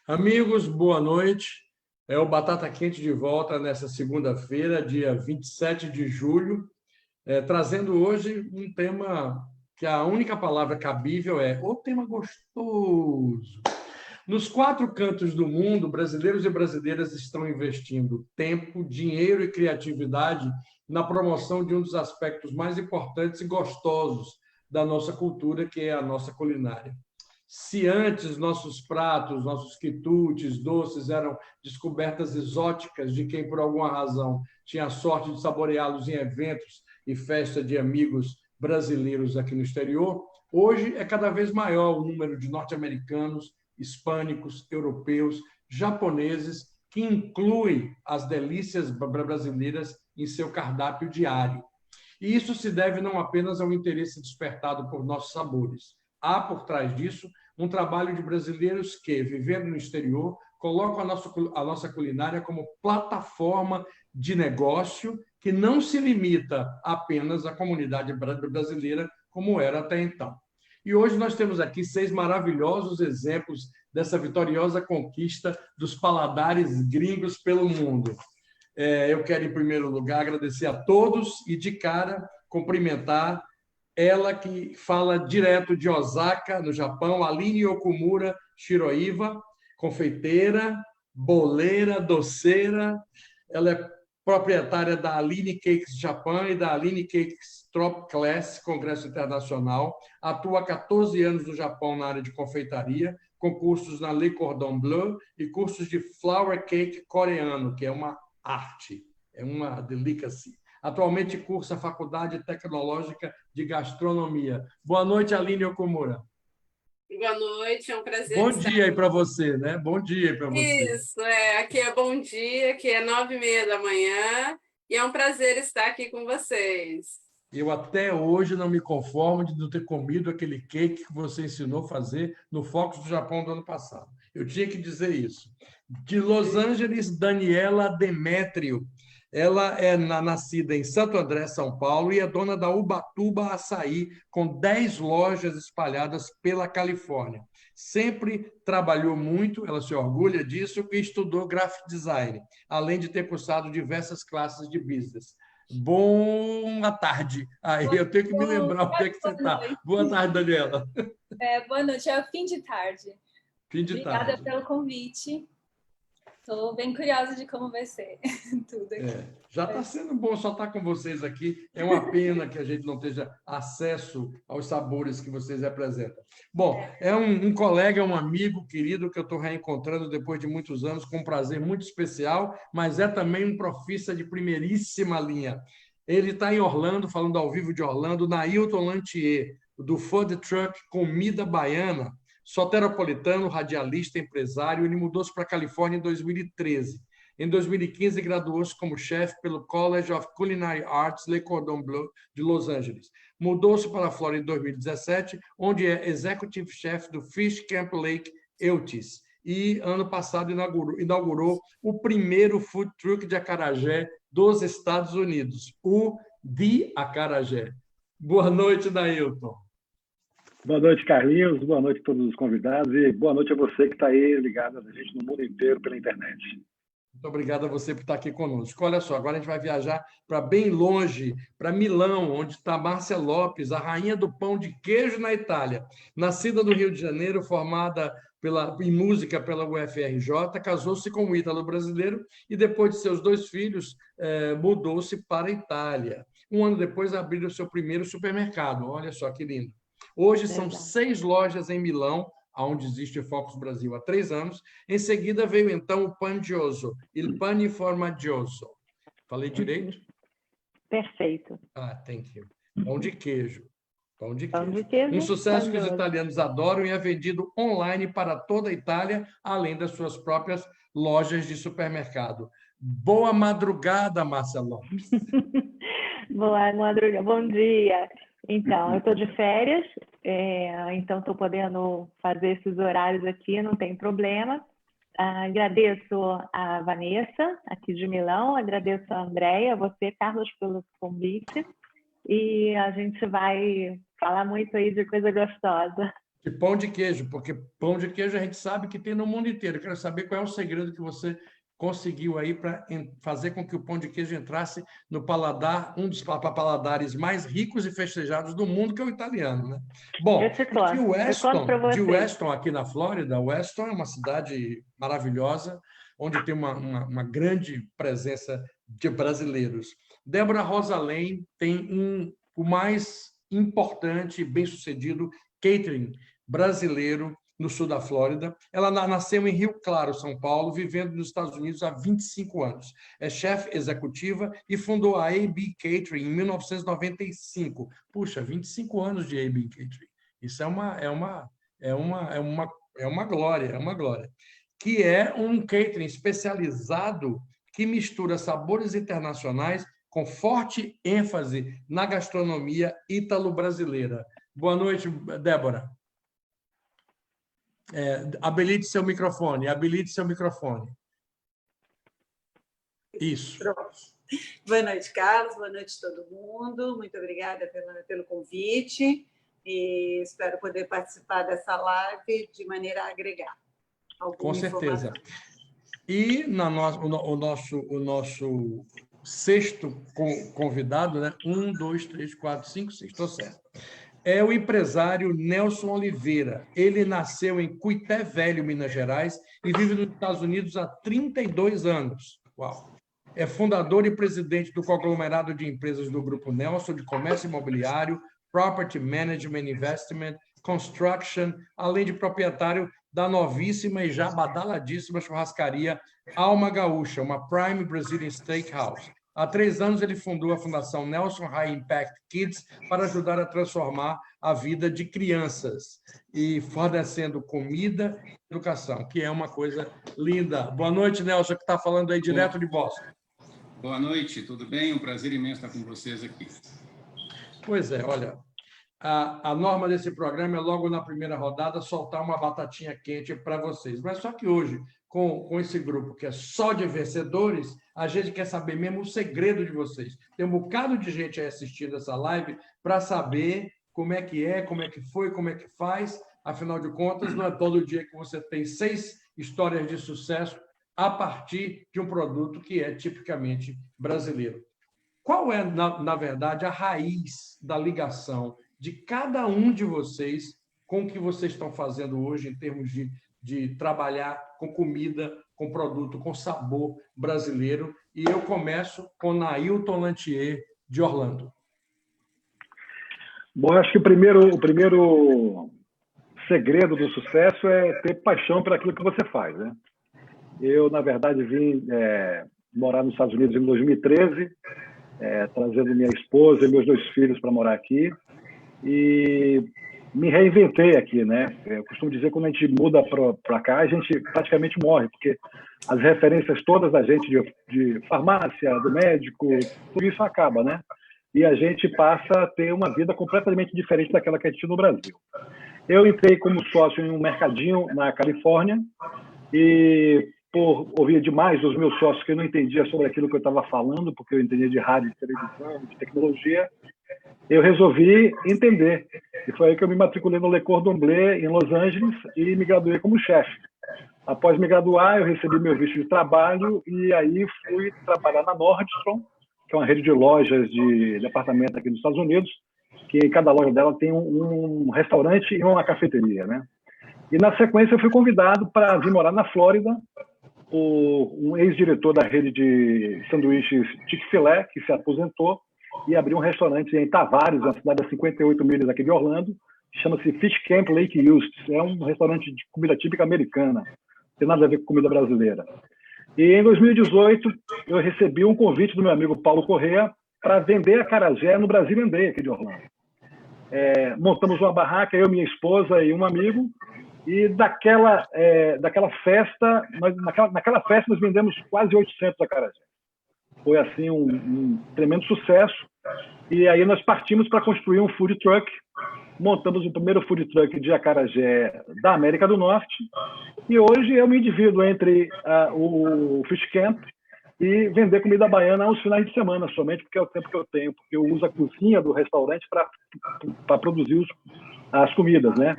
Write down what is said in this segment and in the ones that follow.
Amigos, boa noite. É o Batata Quente de volta nessa segunda-feira, dia 27 de julho, trazendo hoje um tema que a única palavra cabível é o tema gostoso. Nos quatro cantos do mundo, brasileiros e brasileiras estão investindo tempo, dinheiro e criatividade na promoção de um dos aspectos mais importantes e gostosos da nossa cultura, que é a nossa culinária. Se antes nossos pratos, nossos quitutes, doces eram descobertas exóticas de quem, por alguma razão, tinha a sorte de saboreá-los em eventos e festa de amigos brasileiros aqui no exterior, hoje é cada vez maior o número de norte-americanos, hispânicos, europeus, japoneses, que incluem as delícias brasileiras em seu cardápio diário. E isso se deve não apenas ao interesse despertado por nossos sabores. Há, por trás disso, um trabalho de brasileiros que, vivendo no exterior, colocam a nossa culinária como plataforma de negócio que não se limita apenas à comunidade brasileira, como era até então. E hoje nós temos aqui 6 maravilhosos exemplos dessa vitoriosa conquista dos paladares gringos pelo mundo. Eu quero, em primeiro lugar, agradecer a todos e, de cara, cumprimentar ela que fala direto de Osaka, no Japão, Aline Okumura Shiroiva, confeiteira, boleira, doceira. Ela é proprietária da Aline Cakes Japan e da Aline Cakes Trop Class, Congresso Internacional. Atua há 14 anos no Japão na área de confeitaria, com cursos na Le Cordon Bleu e cursos de flower cake coreano, que é uma arte, é uma delicacy. Atualmente cursa a Faculdade Tecnológica de Gastronomia. Boa noite, Aline Okumura. Boa noite, é um prazer Bom estar dia aí para você, né? Bom dia aí para você. Isso, aqui é bom dia, aqui é 9h30 da manhã, e é um prazer estar aqui com vocês. Eu até hoje não me conformo de não ter comido aquele cake que você ensinou a fazer no Focus do Japão do ano passado. Eu tinha que dizer isso. De Los Angeles, Daniela Demétrio. Ela é nascida em Santo André, São Paulo, e é dona da Ubatuba Açaí, com 10 lojas espalhadas pela Califórnia. Sempre trabalhou muito, ela se orgulha disso, e estudou graphic design, além de ter cursado diversas classes de business. Boa tarde. Aí eu tenho que me lembrar onde é que você está. Boa tarde, Daniela. Boa noite, é o fim de tarde. Fim de Obrigada tarde. pelo convite. Estou bem curiosa de como vai ser tudo aqui. Já está sendo bom só estar com vocês aqui. É uma pena que a gente não tenha acesso aos sabores que vocês representam. Bom, é um colega, um amigo querido que eu estou reencontrando depois de muitos anos, com um prazer muito especial, mas é também um profissa de primeiríssima linha. Ele está em Orlando, falando ao vivo de Orlando, Nailton Lantier, do Food Truck Comida Baiana, soteropolitano, radialista, empresário. Ele mudou-se para a Califórnia em 2013. Em 2015, graduou-se como chefe pelo College of Culinary Arts Le Cordon Bleu de Los Angeles. Mudou-se para a Flórida em 2017, onde é Executive Chef do Fish Camp Lake Eustis. E, ano passado, inaugurou o primeiro food truck de acarajé dos Estados Unidos, o The Acarajé. Boa noite, Nailton. Boa noite, Carlinhos. Boa noite a todos os convidados e boa noite a você que está aí ligado a gente no mundo inteiro pela internet. Muito obrigado a você por estar aqui conosco. Olha só, agora a gente vai viajar para bem longe, para Milão, onde está Márcia Lopes, a rainha do pão de queijo na Itália. Nascida no Rio de Janeiro, formada em música pela UFRJ, casou-se com um ítalo-brasileiro e, depois de seus 2 filhos, mudou-se para a Itália. Um ano depois, abriu o seu primeiro supermercado. Olha só que lindo. Hoje são 6 lojas em Milão, onde existe o Focus Brasil há 3 anos. Em seguida veio, então, o Pangioso, Il Pane Formaggioso. Falei direito? Perfeito. Thank you. Pão de queijo. Pão de Pão de queijo. queijo, Um sucesso que os pangioso. italianos adoram e é vendido online para toda a Itália, além das suas próprias lojas de supermercado. Boa madrugada, Márcia Lopes. Boa madrugada, bom dia. Então, eu estou de férias, então estou podendo fazer esses horários aqui, não tem problema. Agradeço a Vanessa, aqui de Milão, agradeço a Andréia, a você, Carlos, pelo convite. E a gente vai falar muito aí de coisa gostosa. De pão de queijo, porque pão de queijo a gente sabe que tem no mundo inteiro. Eu quero saber qual é o segredo que você conseguiu aí para fazer com que o pão de queijo entrasse no paladar, um dos paladares mais ricos e festejados do mundo, que é o italiano, né? Bom, Eu te conto. Eu conto para de você. Weston, aqui na Flórida, Weston é uma cidade maravilhosa, onde tem uma grande presença de brasileiros. Débora Rosalém tem o mais importante e bem-sucedido catering brasileiro no sul da Flórida. Ela nasceu em Rio Claro, São Paulo, vivendo nos Estados Unidos há 25 anos. É chefe executiva e fundou a AB Catering em 1995. Puxa, 25 anos de AB Catering. Isso é uma glória, é uma glória. Que é um catering especializado que mistura sabores internacionais com forte ênfase na gastronomia ítalo-brasileira. Boa noite, Débora. Habilite seu microfone, habilite seu microfone. Isso. Pronto. Boa noite, Carlos, boa noite a todo mundo. Muito obrigada pelo convite e espero poder participar dessa live de maneira a agregar alguma Com certeza. informação. E o nosso sexto convidado, né? 1, 2, 3, 4, 5, 6, estou certo. É o empresário Nelson Oliveira. Ele nasceu em Cuité Velho, Minas Gerais, e vive nos Estados Unidos há 32 anos. Uau! É fundador e presidente do conglomerado de empresas do Grupo Nelson de comércio imobiliário, property management, investment, construction, além de proprietário da novíssima e já badaladíssima churrascaria Alma Gaúcha, uma Prime Brazilian Steakhouse. Há 3 anos, ele fundou a Fundação Nelson High Impact Kids para ajudar a transformar a vida de crianças e fornecendo comida e educação, que é uma coisa linda. Boa noite, Nelson, que está falando aí direto de Boston. Boa noite, tudo bem? Um prazer imenso estar com vocês aqui. Pois é, olha, a norma desse programa é logo na primeira rodada soltar uma batatinha quente para vocês. Mas só que hoje, com esse grupo que é só de vencedores, a gente quer saber mesmo o segredo de vocês. Tem um bocado de gente aí assistindo essa live para saber como é, como é que foi, como é que faz. Afinal de contas, não é todo dia que você tem 6 histórias de sucesso a partir de um produto que é tipicamente brasileiro. Qual é, na verdade, a raiz da ligação de cada um de vocês com o que vocês estão fazendo hoje em termos de trabalhar com comida, com produto, com sabor brasileiro? E eu começo com Nailton Lantier, de Orlando. Bom, acho que o primeiro segredo do sucesso é ter paixão por aquilo que você faz, né? Eu, na verdade, vim morar nos Estados Unidos em 2013, trazendo minha esposa e meus 2 filhos para morar aqui, e me reinventei aqui, né? Eu costumo dizer que quando a gente muda para cá, a gente praticamente morre, porque as referências todas da gente de farmácia, do médico, tudo isso acaba, né? E a gente passa a ter uma vida completamente diferente daquela que a gente tinha no Brasil. Eu entrei como sócio em um mercadinho na Califórnia e, por ouvir demais dos meus sócios que eu não entendia sobre aquilo que eu estava falando, porque eu entendia de rádio, de televisão, de tecnologia, eu resolvi entender. E foi aí que eu me matriculei no Le Cordon Bleu, em Los Angeles, e me graduei como chefe. Após me graduar, eu recebi meu visto de trabalho e aí fui trabalhar na Nordstrom, que é uma rede de lojas de departamento aqui nos Estados Unidos, que em cada loja dela tem um restaurante e uma cafeteria, né? E, na sequência, eu fui convidado para vir morar na Flórida por um ex-diretor da rede de sanduíches Chick-fil-A, que se aposentou, e abriu um restaurante em Tavares, uma cidade a 58 milhas aqui de Orlando, chama-se Fish Camp Lake Eustis. É um restaurante de comida típica americana, não tem nada a ver com comida brasileira. E em 2018, eu recebi um convite do meu amigo Paulo Correa para vender acarajé no Brazilian Day aqui de Orlando. Montamos uma barraca, eu, minha esposa e um amigo, e daquela festa, naquela festa nós vendemos quase 800 acarajé. Foi assim um tremendo sucesso. E aí nós partimos para construir um food truck. Montamos o primeiro food truck de acarajé da América do Norte. E hoje eu me divido entre o Fish Camp e vender comida baiana aos finais de semana somente, porque é o tempo que eu tenho. Porque eu uso a cozinha do restaurante para produzir as comidas, né?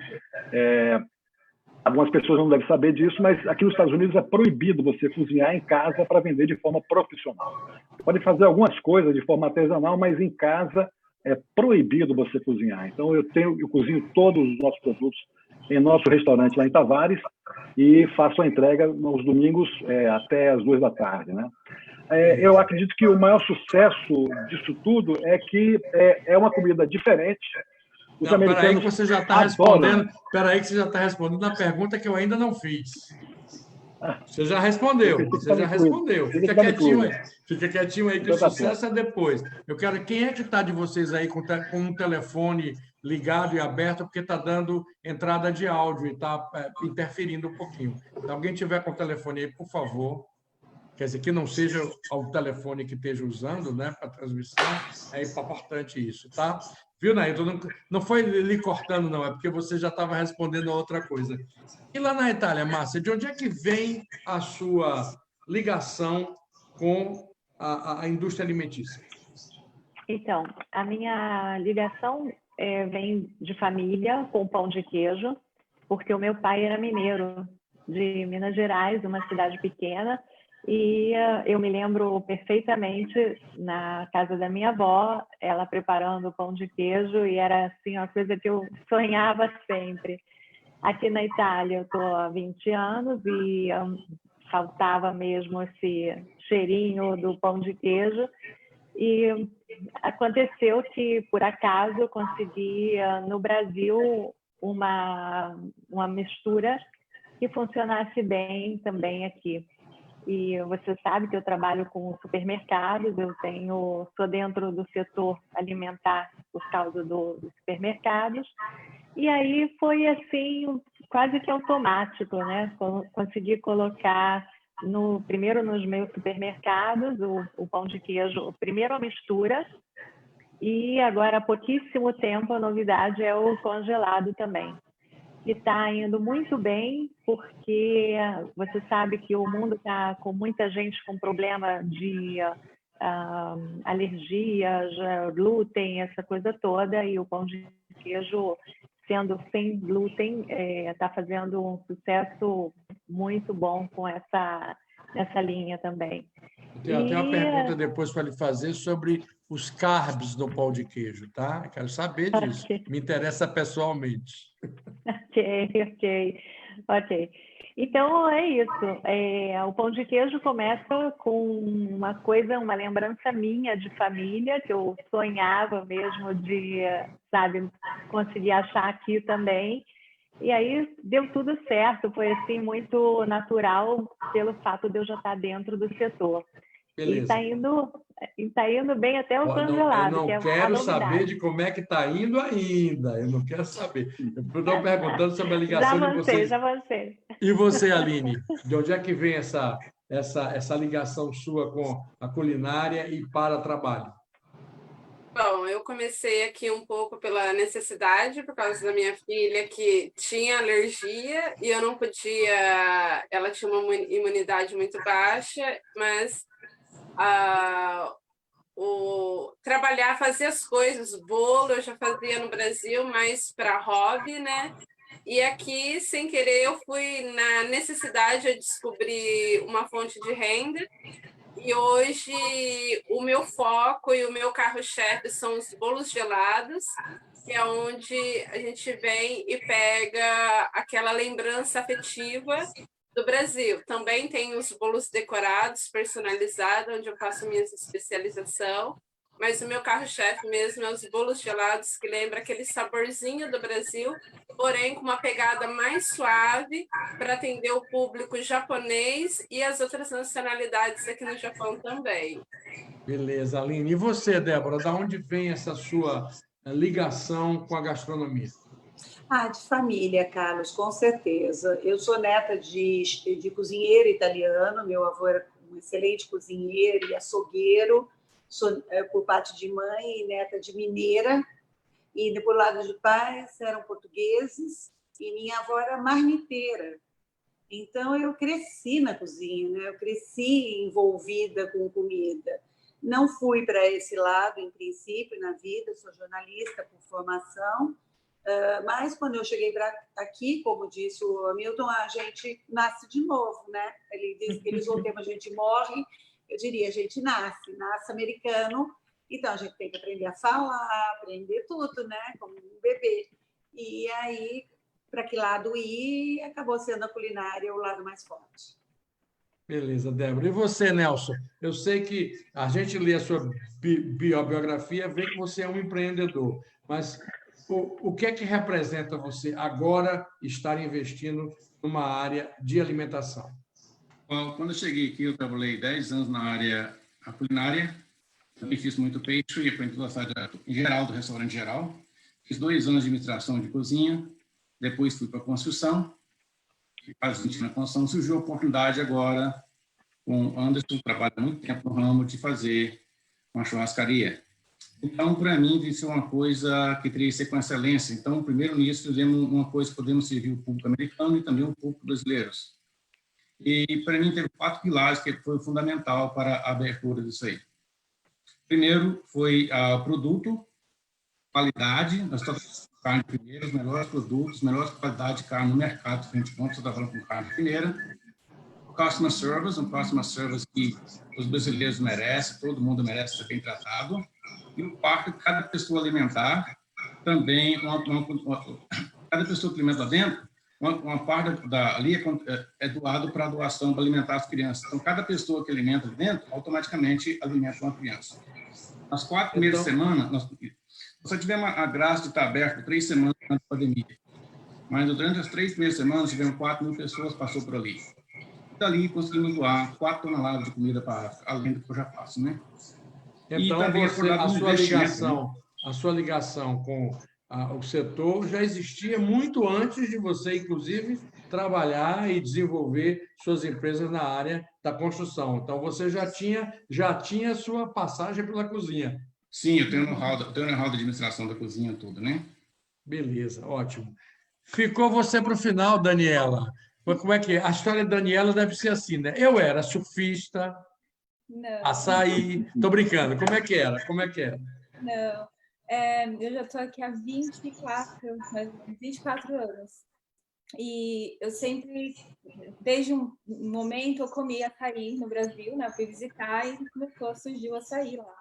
Algumas pessoas não devem saber disso, mas aqui nos Estados Unidos é proibido você cozinhar em casa para vender de forma profissional. Pode fazer algumas coisas de forma artesanal, mas em casa é proibido você cozinhar. Então, eu cozinho todos os nossos produtos em nosso restaurante lá em Tavares e faço a entrega nos domingos até as 2 da tarde, né? Eu acredito que o maior sucesso disso tudo é que é uma comida diferente. Os Não, peraí americanos que você já está respondendo. Peraí que você já está respondendo a pergunta que eu ainda não fiz. Você já respondeu. Você já respondeu. Fica quietinho aí. Fica quietinho aí, que o sucesso é depois. Eu quero. Quem é que está de vocês aí com um telefone ligado e aberto, porque está dando entrada de áudio e está interferindo um pouquinho. Se alguém tiver com o telefone aí, por favor. Quer dizer, que não seja o telefone que esteja usando, né, para transmissão, é importante isso, tá? Viu, Nailton? Não foi lhe cortando, não, é porque você já estava respondendo a outra coisa. E lá na Itália, Márcia, de onde é que vem a sua ligação com a indústria alimentícia? Então, a minha ligação vem de família com pão de queijo, porque o meu pai era mineiro de Minas Gerais, uma cidade pequena, e eu me lembro perfeitamente na casa da minha avó, ela preparando o pão de queijo, e era assim uma coisa que eu sonhava sempre. Aqui na Itália eu estou há 20 anos e faltava mesmo esse cheirinho do pão de queijo. E aconteceu que, por acaso, eu consegui no Brasil uma mistura que funcionasse bem também aqui. E você sabe que eu trabalho com supermercados, sou dentro do setor alimentar por causa dos supermercados. E aí foi assim, quase que automático, né? Consegui colocar primeiro nos meus supermercados o pão de queijo, primeiro a mistura, e agora há pouquíssimo tempo a novidade é o congelado também. E está indo muito bem, porque você sabe que o mundo está com muita gente com problema de alergias, glúten, essa coisa toda, e o pão de queijo, sendo sem glúten, está fazendo um sucesso muito bom com essa linha também. Tem até uma pergunta depois para lhe fazer sobre os carbs do pão de queijo, tá? Quero saber disso. Okay. Me interessa pessoalmente. Ok. Então, é isso. O pão de queijo começa com uma lembrança minha de família, que eu sonhava mesmo de, conseguir achar aqui também. E aí deu tudo certo, foi assim muito natural pelo fato de eu já estar dentro do setor. Beleza. E está indo bem até o congelado. Eu não quero saber de como é que está indo ainda. Eu não quero saber. Eu estou perguntando sobre a ligação de vocês. Já avancei. E você, Aline? De onde é que vem essa ligação sua com a culinária e para o trabalho? Bom, eu comecei aqui um pouco pela necessidade, por causa da minha filha que tinha alergia e eu não podia... Ela tinha uma imunidade muito baixa, mas trabalhar, fazer as coisas, bolo eu já fazia no Brasil, mas para hobby, né? E aqui, sem querer, eu fui na necessidade de descobrir uma fonte de renda. E hoje o meu foco e o meu carro-chefe são os bolos gelados, que é onde a gente vem e pega aquela lembrança afetiva do Brasil. Também tem os bolos decorados, personalizados, onde eu faço minha especialização. Mas o meu carro-chefe mesmo é os bolos gelados, que lembra aquele saborzinho do Brasil, porém com uma pegada mais suave para atender o público japonês e as outras nacionalidades aqui no Japão também. Beleza, Aline. E você, Débora, de onde vem essa sua ligação com a gastronomia? De família, Carlos, com certeza. Eu sou neta de cozinheiro italiano, meu avô era um excelente cozinheiro e açougueiro. Sou, por parte de mãe, e neta de mineira, e por lado de pais eram portugueses, e minha avó era marmiteira. Então, eu cresci na cozinha, né? Eu cresci envolvida com comida. Não fui para esse lado, em princípio, na vida, sou jornalista por formação, Mas quando eu cheguei aqui, como disse o Hamilton, a gente nasce de novo, né? Ele diz que eles o termo a gente morre, eu diria, a gente nasce americano, então a gente tem que aprender a falar, aprender tudo, né? Como um bebê. E aí, para que lado ir, acabou sendo a culinária o lado mais forte. Beleza, Débora. E você, Nelson? Eu sei que a gente lê a sua biografia, vê que você é um empreendedor, mas o que é que representa você agora estar investindo numa área de alimentação? Bom, quando eu cheguei aqui, eu trabalhei 10 anos na área culinária, também fiz muito peixe e aprendi toda a área em geral, do restaurante geral. Fiz 2 anos de administração de cozinha, depois fui para a construção, quase 20 na construção, surgiu a oportunidade agora com o Anderson, que trabalha há muito tempo no ramo, de fazer uma churrascaria. Então, para mim, isso é uma coisa que teria que ser com excelência. Então, primeiro nisso, fizemos uma coisa que podemos servir o público americano e também o público brasileiro. E, para mim, teve 4 pilares que foi fundamental para a abertura disso aí. Primeiro foi o produto, qualidade. Nós estamos com carne primeira, os melhores produtos, melhores qualidade de carne no mercado, que a gente compra, você está falando com carne primeira. Customer service, um customer service que os brasileiros merecem, todo mundo merece ser bem tratado. E o quarto, cada pessoa alimentar, também, cada pessoa que alimenta dentro, uma parte ali é doado para doação para alimentar as crianças. Então, cada pessoa que alimenta dentro, automaticamente alimenta uma criança. Nas 4 primeiras semanas, nós tivemos a graça de estar aberto 3 semanas antes da pandemia. Mas durante as 3 primeiras semanas, tivemos 4.000 pessoas que passaram por ali. E dali conseguimos doar 4 toneladas de comida para a África, além do que eu já faço, né? Então, a sua ligação com o setor já existia muito antes de você, inclusive, trabalhar e desenvolver suas empresas na área da construção. Então, você já tinha sua passagem pela cozinha. Sim, eu tenho know-how de administração da cozinha, tudo, né? Beleza, ótimo. Ficou você para o final, Daniela. Como é que é? A história da Daniela deve ser assim, né? Eu era surfista, Não, açaí. Tô brincando. Como é que era? não. Eu já estou aqui há 24 anos. E eu sempre, desde um momento, eu comia açaí no Brasil, né? Eu fui visitar e começou a surgir o açaí lá.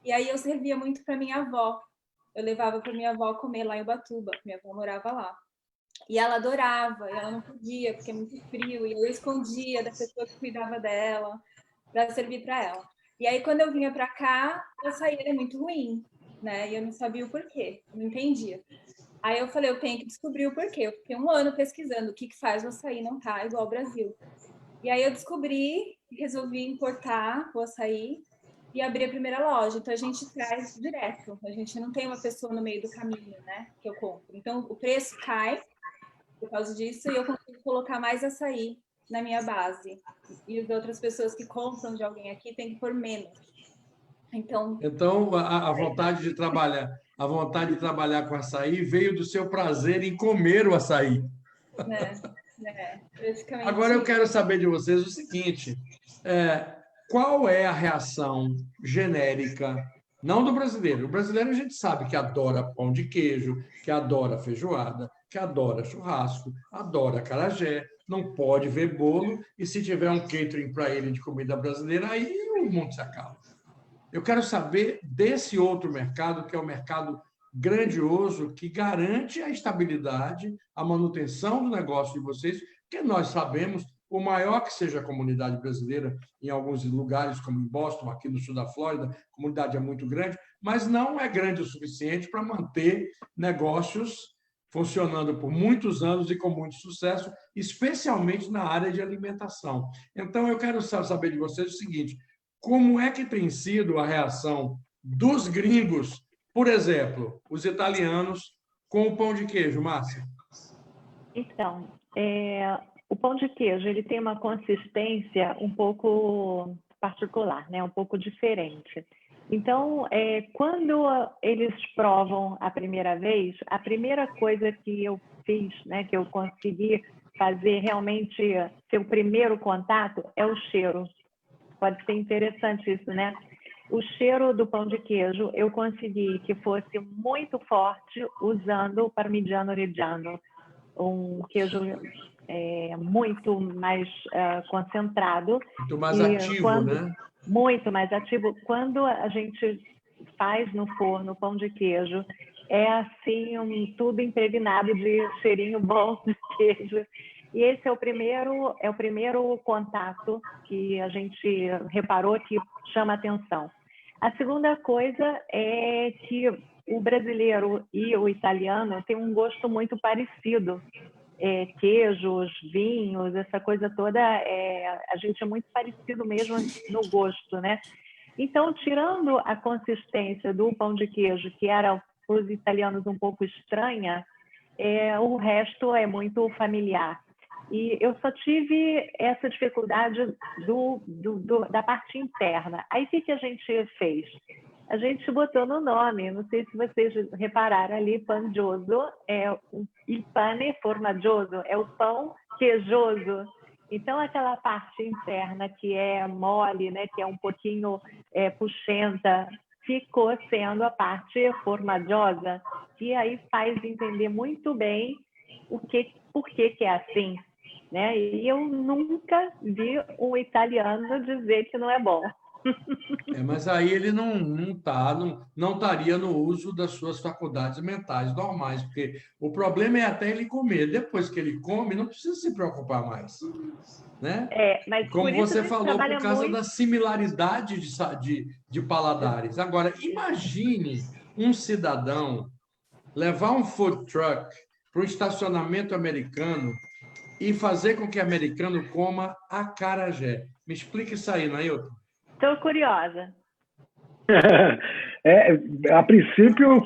E aí eu servia muito para minha avó. Eu levava para minha avó comer lá em Ubatuba, minha avó morava lá. E ela adorava, e ela não podia, porque é muito frio, e eu escondia da pessoa que cuidava dela para servir para ela. E aí, quando eu vinha para cá, o açaí era muito ruim, né? E eu não sabia o porquê, eu não entendia. Aí eu falei, eu tenho que descobrir o porquê. Eu fiquei 1 ano pesquisando o que faz o açaí não estar igual ao Brasil. E aí eu descobri, resolvi importar o açaí e abrir a primeira loja. Então, a gente traz direto. A gente não tem uma pessoa no meio do caminho, né? Que eu compro. Então, o preço cai por causa disso e eu consigo colocar mais açaí na minha base. E as outras pessoas que compram de alguém aqui têm que pôr menos. Então a vontade de trabalhar com açaí veio do seu prazer em comer o açaí. Praticamente. Agora eu quero saber de vocês o seguinte: qual é a reação genérica, não do brasileiro? O brasileiro a gente sabe que adora pão de queijo, que adora feijoada, que adora churrasco, adora acarajé, não pode ver bolo, e se tiver um catering para ele de comida brasileira, aí o mundo se acaba. Eu quero saber desse outro mercado, que é o mercado grandioso, que garante a estabilidade, a manutenção do negócio de vocês, porque nós sabemos, por maior que seja a comunidade brasileira, em alguns lugares, como em Boston, aqui no sul da Flórida, a comunidade é muito grande, mas não é grande o suficiente para manter negócios funcionando por muitos anos e com muito sucesso, especialmente na área de alimentação. Então, eu quero saber de vocês o seguinte: como é que tem sido a reação dos gringos, por exemplo, os italianos, com o pão de queijo, Márcia? Então, o pão de queijo ele tem uma consistência um pouco particular, né? Um pouco diferente. Então, quando eles provam a primeira vez, a primeira coisa que eu fiz, né, que eu consegui fazer realmente ser o primeiro contato, é o cheiro. Pode ser interessante isso, né? o cheiro do pão de queijo eu consegui que fosse muito forte usando o Parmigiano Reggiano, um queijo muito mais concentrado. Muito mais ativo, né? Muito mais ativo. Quando a gente faz no forno pão de queijo, é assim, tudo impregnado de cheirinho bom de queijo. E esse é o primeiro contato que a gente reparou que chama atenção. A segunda coisa é que o brasileiro e o italiano têm um gosto muito parecido. Queijos, vinhos, essa coisa toda, a gente é muito parecido mesmo no gosto, né? Então, tirando a consistência do pão de queijo, que era para os italianos um pouco estranha, o resto é muito familiar. E eu só tive essa dificuldade da parte interna. Aí, o que a gente fez? A gente botou no nome, não sei se vocês repararam ali, Pangioso, il pane formaggioso, é o pão queijoso. Então, aquela parte interna que é mole, né, que é um pouquinho puxenta, ficou sendo a parte formaggiosa, que aí faz entender muito bem por que é assim. Né? E eu nunca vi um italiano dizer que não é bom. Mas aí ele não estaria no uso das suas faculdades mentais normais, porque o problema é até ele comer. Depois que ele come, não precisa se preocupar mais. Né? Mas como você falou, por causa muito... da similaridade de paladares. Agora, imagine um cidadão levar um food truck para um estacionamento americano e fazer com que o americano coma acarajé. Me explica isso aí, Nailton. Estou curiosa. A princípio,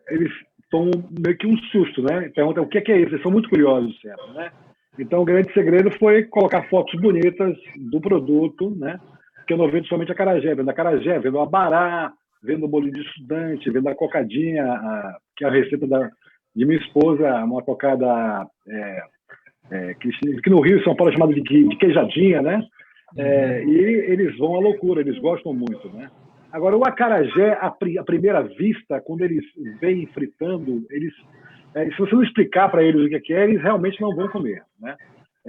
eles tomam meio que um susto, né? Perguntam o que é isso. Eles são muito curiosos sempre, né? Então, o grande segredo foi colocar fotos bonitas do produto, né? Porque eu não vendo somente acarajé, vendo a abará, vendo o bolinho de estudante, vendo a cocadinha, que é a receita de minha esposa, uma cocada que no Rio e São Paulo é chamada de queijadinha, né? E eles vão à loucura, eles gostam muito, né? Agora, o acarajé, à primeira vista, quando eles vêm fritando, se você não explicar para eles o que é, eles realmente não vão comer, né?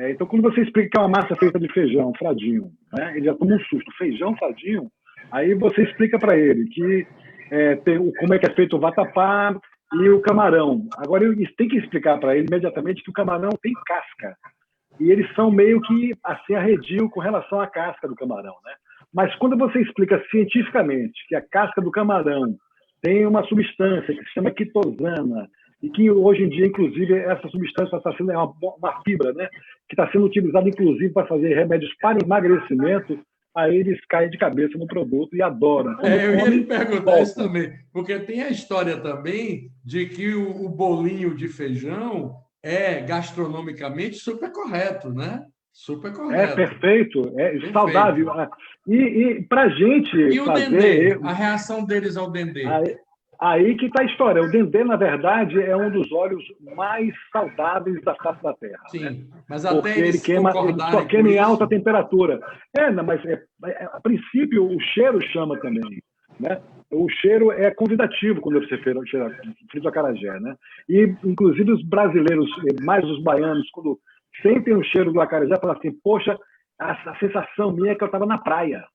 Então, quando você explica que é uma massa feita de feijão, fradinho, né? Ele já toma um susto. Feijão, fradinho? Aí você explica para ele que como é que é feito o vatapá e o camarão. Agora, eles têm que explicar para ele imediatamente que o camarão tem casca. E eles são meio que assim arredio com relação à casca do camarão, né? Mas quando você explica cientificamente que a casca do camarão tem uma substância que se chama quitosana e que hoje em dia, inclusive, essa substância está sendo uma fibra, né? Que está sendo utilizada, inclusive, para fazer remédios para emagrecimento, aí eles caem de cabeça no produto e adoram. Eu ia lhe perguntar isso também, porque tem a história também de que o bolinho de feijão é gastronomicamente super correto, né? Super correto. Perfeito, saudável. E para a gente e o dendê, a reação deles ao dendê? Aí que está a história. O dendê, na verdade, é um dos óleos mais saudáveis da face da Terra. Sim, né? mas até porque ele só queima em alta temperatura. Mas a princípio o cheiro chama também, né? O cheiro é convidativo quando você frita acarajé, né? E inclusive os brasileiros, mais os baianos, quando sentem o cheiro do acarajé, falam assim: poxa, a sensação minha é que eu estava na praia.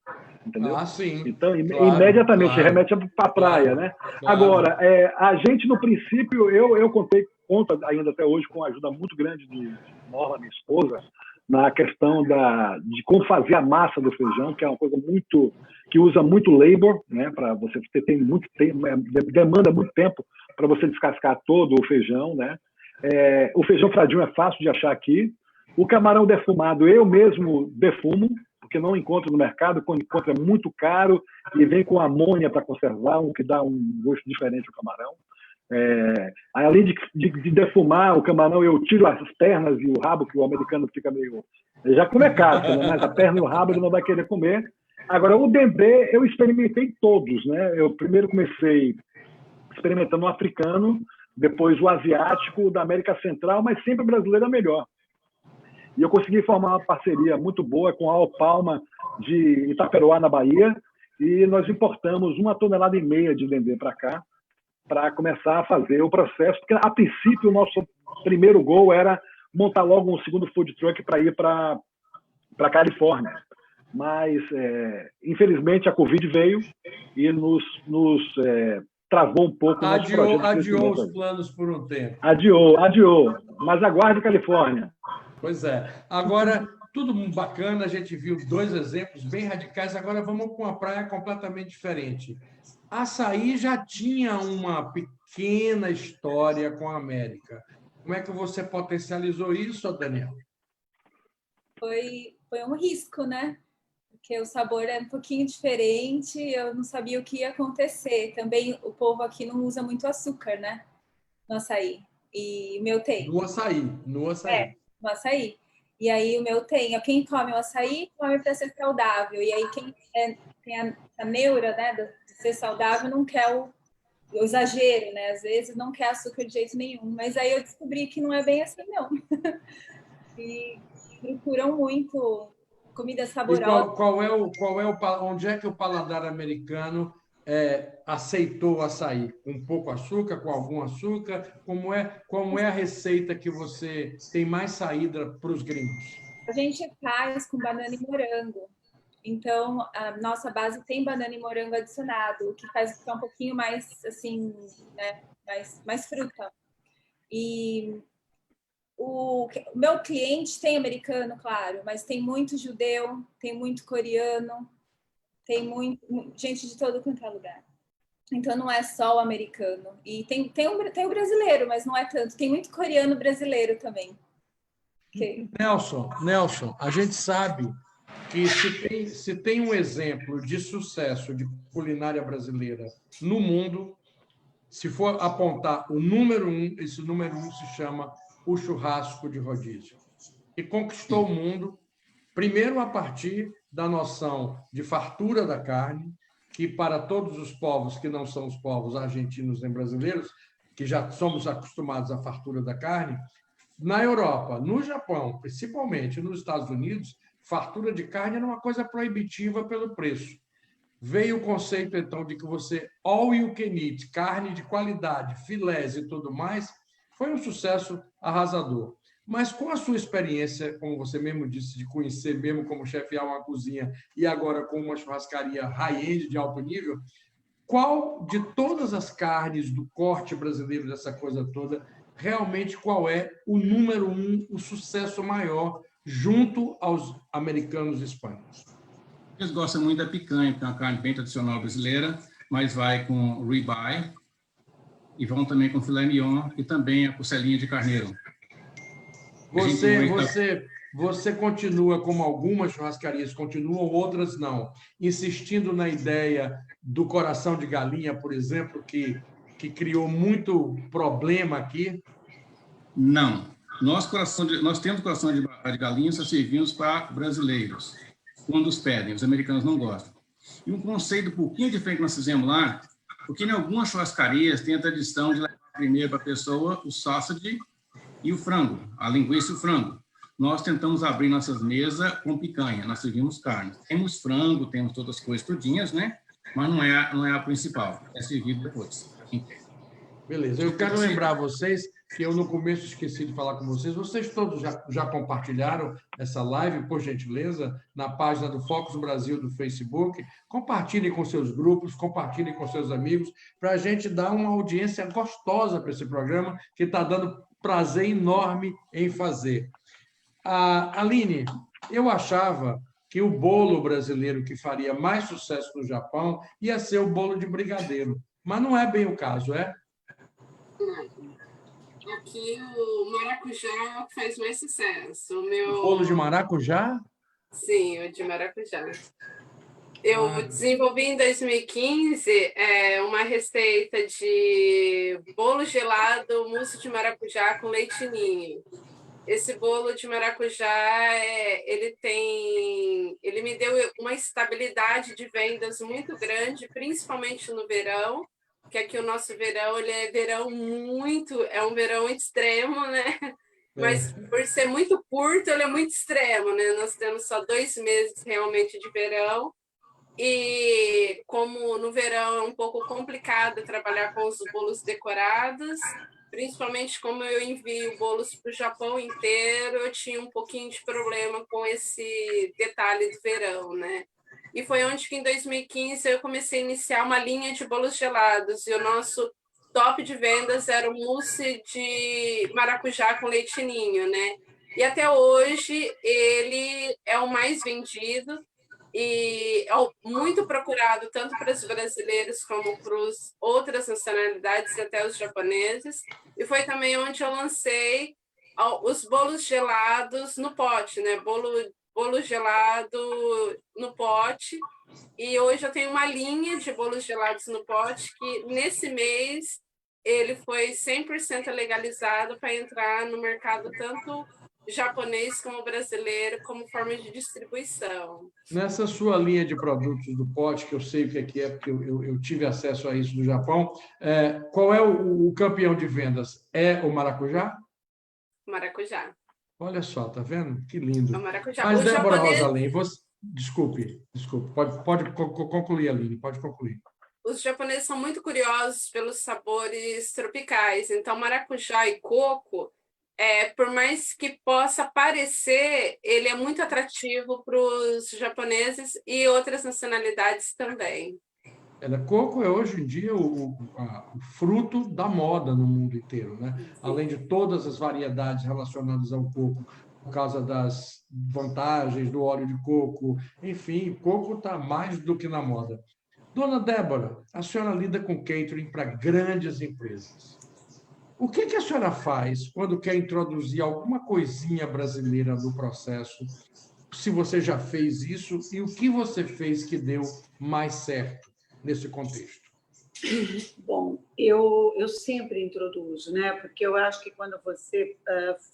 Entendeu? Sim. Então, imediatamente remete para a praia, né? Claro. Agora, a gente, no princípio, eu conto ainda até hoje com a ajuda muito grande de Norma, minha esposa, na questão de como fazer a massa do feijão, que é uma coisa que usa muito labor, né? Para você tem muito tempo, demanda muito tempo para você descascar todo o feijão, né? O feijão fradinho é fácil de achar aqui. O camarão defumado eu mesmo defumo, porque não encontro no mercado, quando encontro é muito caro e vem com amônia para conservar, o que dá um gosto diferente ao camarão. Além de defumar o camarão, eu tiro as pernas e o rabo, que o americano fica meio... Já come casca, né? Mas a perna e o rabo ele não vai querer comer. Agora, o dendê, eu experimentei todos, né? Eu primeiro comecei experimentando o africano, depois o asiático, o da América Central, mas sempre o brasileiro é melhor. E eu consegui formar uma parceria muito boa com a Alpalma de Itaperoá, na Bahia, e nós importamos 1,5 tonelada de dendê para cá, para começar a fazer o processo, porque a princípio o nosso primeiro gol era montar logo um segundo food truck para ir para a Califórnia. Mas, infelizmente, a Covid veio e nos travou um pouco o nosso projeto. Adiou os planos por um tempo. Adiou. Mas aguarde Califórnia. Pois é. Agora, tudo bacana, a gente viu 2 exemplos bem radicais. Agora vamos para uma praia completamente diferente. Açaí já tinha uma pequena história com a América. Como é que você potencializou isso, Daniel? Foi um risco, né? Porque o sabor é um pouquinho diferente, eu não sabia o que ia acontecer. Também o povo aqui não usa muito açúcar, né? No açaí. E o meu tem. No açaí. No açaí. E aí o meu tem. Quem come o açaí, come para ser saudável. E aí quem tem a neura, né, de ser saudável, não quer o exagero, né? Às vezes não quer açúcar de jeito nenhum. Mas aí eu descobri que não é bem assim, não. E procuram muito comida saborosa. E onde é que o paladar americano aceitou o açaí? Com pouco açúcar, com algum açúcar? Como é a receita que você tem mais saída para os gringos? A gente faz com banana e morango. Então, a nossa base tem banana e morango adicionado, o que faz ficar um pouquinho mais, assim, né, mais fruta. E o meu cliente tem americano, claro, mas tem muito judeu, tem muito coreano, tem gente de todo quanto é lugar. Então, não é só o americano. E tem o brasileiro, mas não é tanto. Tem muito coreano brasileiro também. Okay. Nelson, a gente sabe que se tem um exemplo de sucesso de culinária brasileira no mundo, se for apontar o número 1, esse número 1 se chama o churrasco de rodízio, e conquistou o mundo, primeiro a partir da noção de fartura da carne, que para todos os povos que não são os povos argentinos nem brasileiros, que já somos acostumados à fartura da carne, na Europa, no Japão, principalmente nos Estados Unidos, fartura de carne era uma coisa proibitiva pelo preço. Veio o conceito, então, de que você all you can eat, carne de qualidade, filés e tudo mais, foi um sucesso arrasador. Mas com a sua experiência, como você mesmo disse, de conhecer mesmo como chefiar uma cozinha e agora com uma churrascaria high-end de alto nível, qual de todas as carnes do corte brasileiro, dessa coisa toda, realmente qual é o número 1, o sucesso maior junto aos americanos e espanhóis? Eles gostam muito da picanha, que é uma carne bem tradicional brasileira, mas vai com ribeye e vão também com filé mignon e também a costelinha de carneiro. Você continua, como algumas churrascarias continuam, outras não, insistindo na ideia do coração de galinha, por exemplo, que criou muito problema aqui? Não. Nós temos coração de galinha, só servimos para brasileiros, quando os pedem, os americanos não gostam. E um conceito um pouquinho diferente que nós fizemos lá, porque em algumas churrascarias tem a tradição de levar primeiro para a pessoa o sausage e o frango, a linguiça e o frango. Nós tentamos abrir nossas mesas com picanha, nós servimos carne. Temos frango, temos todas as coisas todinhas, né? Mas não é a principal, é servido depois. Beleza, eu quero lembrar vocês que eu no começo esqueci de falar com vocês. Vocês todos já compartilharam essa live, por gentileza, na página do Focus Brasil do Facebook. Compartilhem com seus grupos, compartilhem com seus amigos, para a gente dar uma audiência gostosa para esse programa, que está dando prazer enorme em fazer. Aline, eu achava que o bolo brasileiro que faria mais sucesso no Japão ia ser o bolo de brigadeiro, mas não é bem o caso, é? Aqui o maracujá é o que faz mais sucesso. O bolo de maracujá? Sim, o de maracujá. Eu desenvolvi em 2015 uma receita de bolo gelado, mousse de maracujá com leite ninho. Esse bolo de maracujá, ele me deu uma estabilidade de vendas muito grande, principalmente no verão, que aqui o nosso verão, é um verão extremo, né? Mas por ser muito curto, ele é muito extremo, né? Nós temos só 2 meses realmente de verão. E como no verão é um pouco complicado trabalhar com os bolos decorados, principalmente como eu envio bolos para o Japão inteiro, eu tinha um pouquinho de problema com esse detalhe do verão, né? E foi onde que em 2015 eu comecei a iniciar uma linha de bolos gelados, e o nosso top de vendas era o mousse de maracujá com leite ninho, né? E até hoje ele é o mais vendido e é muito procurado tanto para os brasileiros como para as outras nacionalidades e até os japoneses. E foi também onde eu lancei os bolos gelados no pote, né? Bolo gelado no pote. E hoje eu tenho uma linha de bolos gelados no pote que, nesse mês, ele foi 100% legalizado para entrar no mercado tanto japonês como brasileiro, como forma de distribuição. Nessa sua linha de produtos do pote, que eu sei o que é, porque eu tive acesso a isso no Japão, qual é o campeão de vendas? É o maracujá? Maracujá. Olha só, tá vendo? Que lindo. É o maracujá. Mas, O Débora japonês... Rosalém, você... Desculpe. Pode concluir, Aline, pode concluir. Os japoneses são muito curiosos pelos sabores tropicais, então maracujá e coco, por mais que possa parecer, ele é muito atrativo para os japoneses e outras nacionalidades também. Coco é hoje em dia o fruto da moda no mundo inteiro, né? Além de todas as variedades relacionadas ao coco, por causa das vantagens do óleo de coco, enfim, coco está mais do que na moda. Dona Débora, a senhora lida com catering para grandes empresas. O que a senhora faz quando quer introduzir alguma coisinha brasileira no processo? Se você já fez isso, e o que você fez que deu mais certo nesse contexto? Bom, eu sempre introduzo, né? Porque eu acho que quando você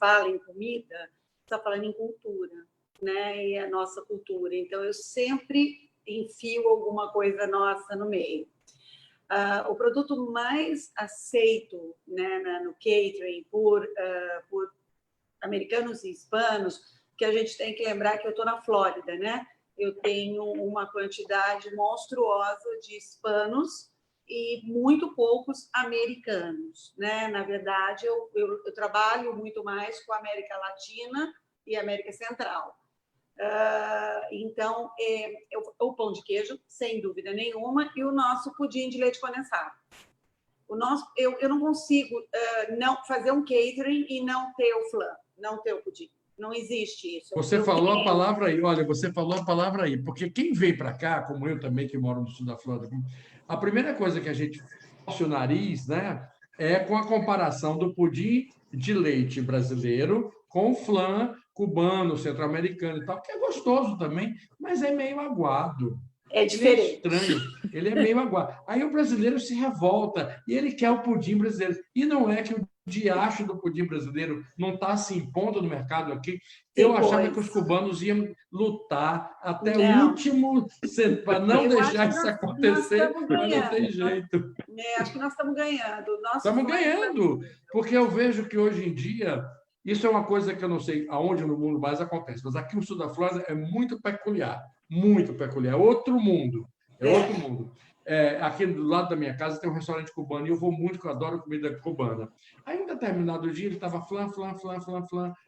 fala em comida, você está falando em cultura, né? E a nossa cultura. Então, eu sempre enfio alguma coisa nossa no meio. O produto mais aceito, né, no catering por americanos e hispanos, que a gente tem que lembrar que eu estou na Flórida, né? Eu tenho uma quantidade monstruosa de hispanos e muito poucos americanos, né? Na verdade, eu trabalho muito mais com a América Latina e América Central. Então, o pão de queijo, sem dúvida nenhuma, e o nosso pudim de leite condensado. Eu não consigo não fazer um catering e não ter o flan, não ter o pudim. Não existe isso. Você falou a palavra aí, olha, você falou a palavra aí, porque quem veio para cá, como eu também, que moro no sul da Flórida, a primeira coisa que a gente torce o nariz, né, é com a comparação do pudim de leite brasileiro com o flan cubano, centro-americano e tal, que é gostoso também, mas é meio aguado. É diferente. Ele é estranho, ele é meio aguado. Aí o brasileiro se revolta e ele quer o pudim brasileiro. E não é que o diacho do pudim brasileiro não está se impondo no mercado aqui. Eu achava que os cubanos iam lutar até o último para não deixar isso acontecer, mas não tem jeito. Acho que nós estamos ganhando. Estamos ganhando, porque eu vejo que hoje em dia, isso é uma coisa que eu não sei aonde no mundo mais acontece, mas aqui no sul da Flórida é muito peculiar, é outro mundo, outro mundo. Aqui do lado da minha casa tem um restaurante cubano e eu vou muito, porque eu adoro comida cubana. Aí, em um determinado dia, ele estava flan,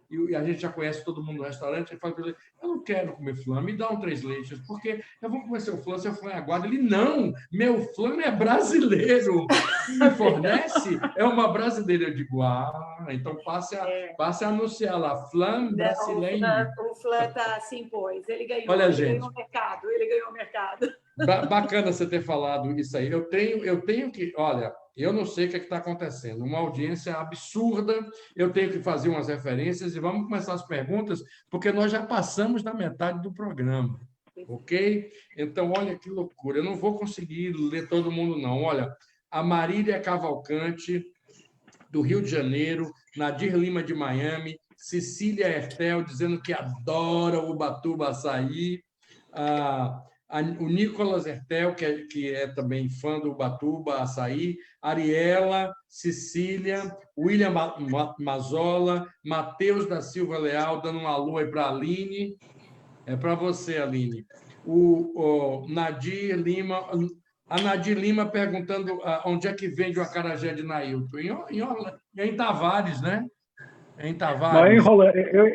e a gente já conhece todo mundo no restaurante. Ele fala para ele: eu não quero comer flan, me dá um 3 leites, porque eu vou comer seu flan é aguado. Ele: não, meu flan é brasileiro. Me fornece é uma brasileira. Eu digo: então passe a anunciar lá, flan brasileiro. O flan está assim, pois. Ele ganhou, olha, ganhou o mercado. Bacana você ter falado isso aí. Eu tenho que... Olha, eu não sei o que está acontecendo. Uma audiência absurda. Eu tenho que fazer umas referências e vamos começar as perguntas, porque nós já passamos da metade do programa. Ok? Então, olha que loucura. Eu não vou conseguir ler todo mundo, não. Olha, a Marília Cavalcante, do Rio de Janeiro, Nadir Lima, de Miami, Cecília Hertel, dizendo que adora o Ubatuba Açaí, o Nicolas Hertel, que é também fã do Ubatuba Açaí, Ariela, Cecília, William Mazola, Matheus da Silva Leal, dando um alô aí para a Aline. É para você, Aline. o Nadir Lima... A Nadir Lima perguntando onde é que vende o acarajé de Nailton. Em Tavares, né? Em Tavares.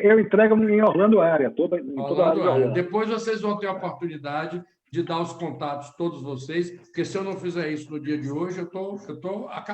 Eu entrego em Orlando área, em toda a área de Orlando. Depois vocês vão ter a oportunidade de dar os contatos, todos vocês, porque se eu não fizer isso no dia de hoje, eu tô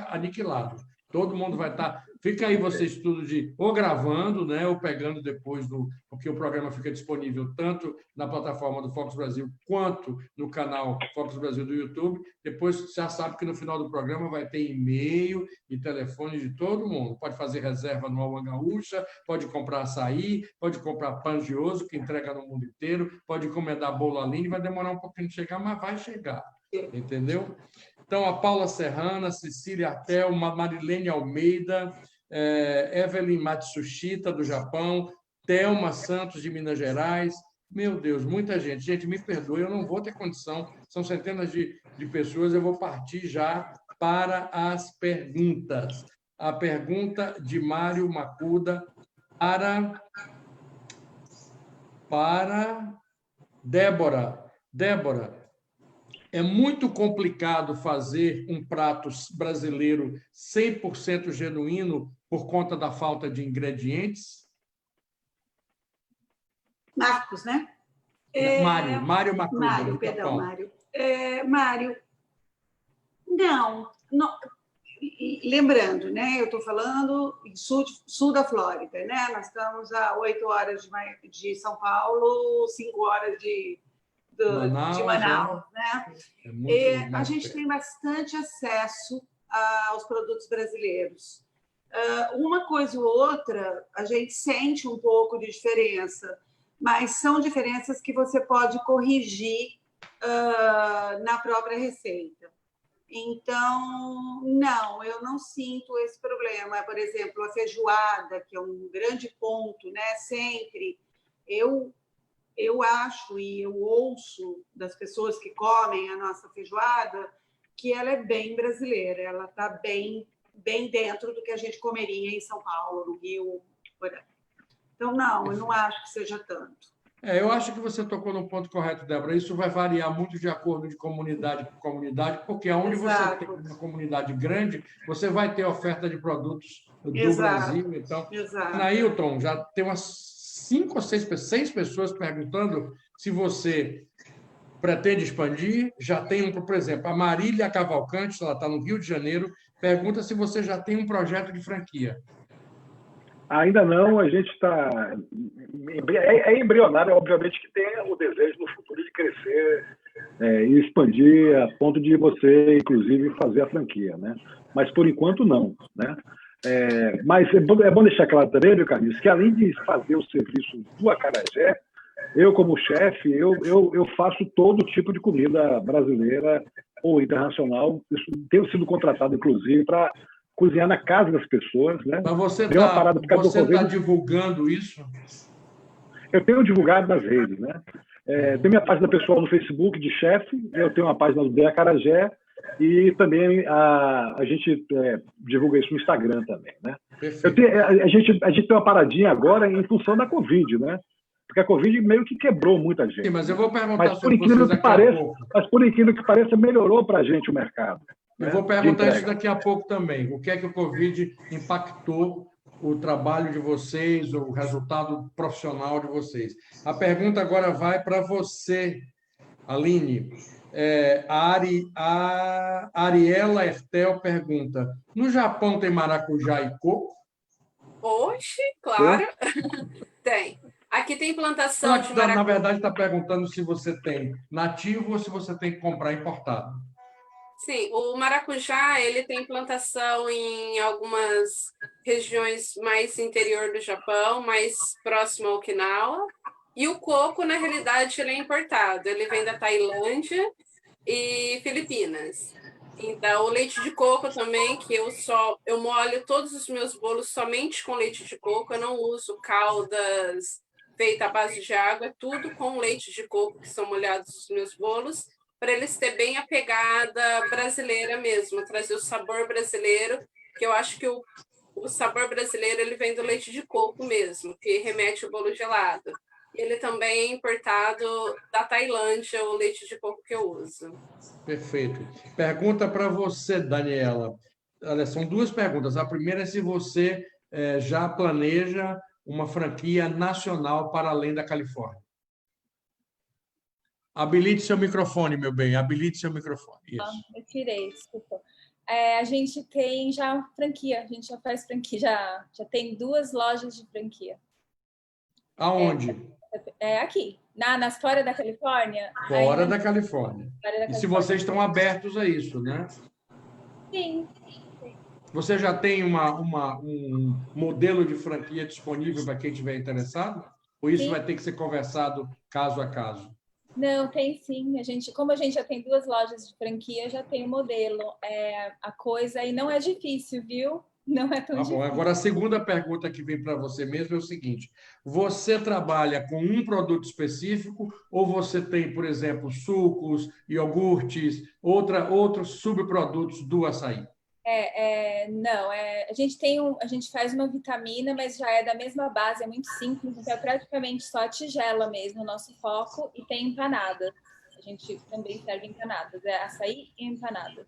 aniquilado. Todo mundo vai estar... Fica aí vocês tudo ou gravando, né, ou pegando depois, porque o programa fica disponível tanto na plataforma do Focus Brasil quanto no canal Focus Brasil do YouTube. Depois já sabe que no final do programa vai ter e-mail e telefone de todo mundo. Pode fazer reserva no Alma Gaúcha, pode comprar açaí, pode comprar pangioso, que entrega no mundo inteiro, pode encomendar bolo Aline, vai demorar um pouquinho de chegar, mas vai chegar. Entendeu? Então, a Paula Serrana, Cecília Artel, Marilene Almeida, Evelyn Matsushita, do Japão, Thelma Santos, de Minas Gerais. Meu Deus, muita gente. Gente, me perdoe, eu não vou ter condição. São centenas de pessoas. Eu vou partir já para as perguntas. A pergunta de Mário Macuda para Débora. Débora, é muito complicado fazer um prato brasileiro 100% genuíno por conta da falta de ingredientes? Marcos, né? Mário Macuda. Mário, perdão, Mário. Mário, não. Lembrando, né? Eu estou falando em sul da Flórida, né? Nós estamos a 8 horas de São Paulo, 5 horas de Manaus, né? A gente tem bastante acesso aos produtos brasileiros. Uma coisa ou outra, a gente sente um pouco de diferença, mas são diferenças que você pode corrigir na própria receita. Então, não, eu não sinto esse problema. Por exemplo, a feijoada, que é um grande ponto, né? Sempre eu acho e eu ouço das pessoas que comem a nossa feijoada que ela é bem brasileira, ela está bem dentro do que a gente comeria em São Paulo, no Rio, por aí. Então, não, eu não acho que seja tanto. Eu acho que você tocou no ponto correto, Débora. Isso vai variar muito de acordo de comunidade para comunidade, porque onde você tem uma comunidade grande, você vai ter oferta de produtos do Brasil. Então, Nailton, já tem umas 5 ou 6 pessoas perguntando se você pretende expandir. Já tem por exemplo, a Marília Cavalcante, ela está no Rio de Janeiro, pergunta se você já tem um projeto de franquia. Ainda não, a gente está... embrionário, obviamente, que tem o desejo no futuro de crescer e expandir a ponto de você, inclusive, fazer a franquia, né? Mas, por enquanto, não, né? Mas é bom deixar claro também, meu Carlinhos, que além de fazer o serviço do acarajé, eu, como chefe, eu faço todo tipo de comida brasileira ou internacional. Tenho sido contratado, inclusive, para cozinhar na casa das pessoas, né? Mas você está divulgando isso? Eu tenho divulgado nas redes, né? Tem minha página pessoal no Facebook de chefe, eu tenho uma página do De Acarajé e também a gente divulga isso no Instagram também, né? A gente tem uma paradinha agora em função da Covid, né? Porque a Covid meio que quebrou muita gente. Sim, mas eu vou perguntar sobre vocês daqui a pouco. Mas por incrível que pareça, melhorou para a gente o mercado. Eu vou perguntar isso daqui a pouco também. O que é que o Covid impactou o trabalho de vocês, o resultado profissional de vocês? A pergunta agora vai para você, Aline. A Ariela Ertel pergunta: no Japão tem maracujá e coco? Oxe, claro. Tem. Aqui tem plantação de maracujá. Na verdade, está perguntando se você tem nativo ou se você tem que comprar importado. Sim, o maracujá ele tem plantação em algumas regiões mais interior do Japão, mais próximo a Okinawa. E o coco, na realidade, ele é importado. Ele vem da Tailândia e Filipinas. Então, o leite de coco também, que eu molho todos os meus bolos somente com leite de coco. Eu não uso caldas feitas à base de água, é tudo com leite de coco que são molhados os meus bolos, para eles terem bem a pegada brasileira mesmo, trazer o sabor brasileiro, que eu acho que o sabor brasileiro ele vem do leite de coco mesmo, que remete ao bolo gelado. Ele também é importado da Tailândia, o leite de coco que eu uso. Perfeito. Pergunta para você, Daniela. Olha, são duas perguntas. A primeira é se você já planeja uma franquia nacional para além da Califórnia. Habilite seu microfone, meu bem. Habilite seu microfone. Isso. Eu tirei, desculpa. A gente tem já franquia, a gente já faz franquia, já tem 2 lojas de franquia. Aonde? Aqui, fora da Califórnia. Fora da Califórnia. E se vocês estão abertos a isso, né? Sim. Você já tem um modelo de franquia disponível para quem estiver interessado? Ou isso vai ter que ser conversado caso a caso? Não, tem sim. Como a gente já tem 2 lojas de franquia, já tem o modelo. A coisa aí não é difícil, viu? Não é tão difícil. Agora, a segunda pergunta que vem para você mesmo é o seguinte: você trabalha com um produto específico ou você tem, por exemplo, sucos, iogurtes, outros subprodutos do açaí? Não, a gente faz uma vitamina, mas já é da mesma base, é muito simples, então é praticamente só a tigela mesmo, o nosso foco, e tem empanada. A gente também serve empanadas, açaí e empanada.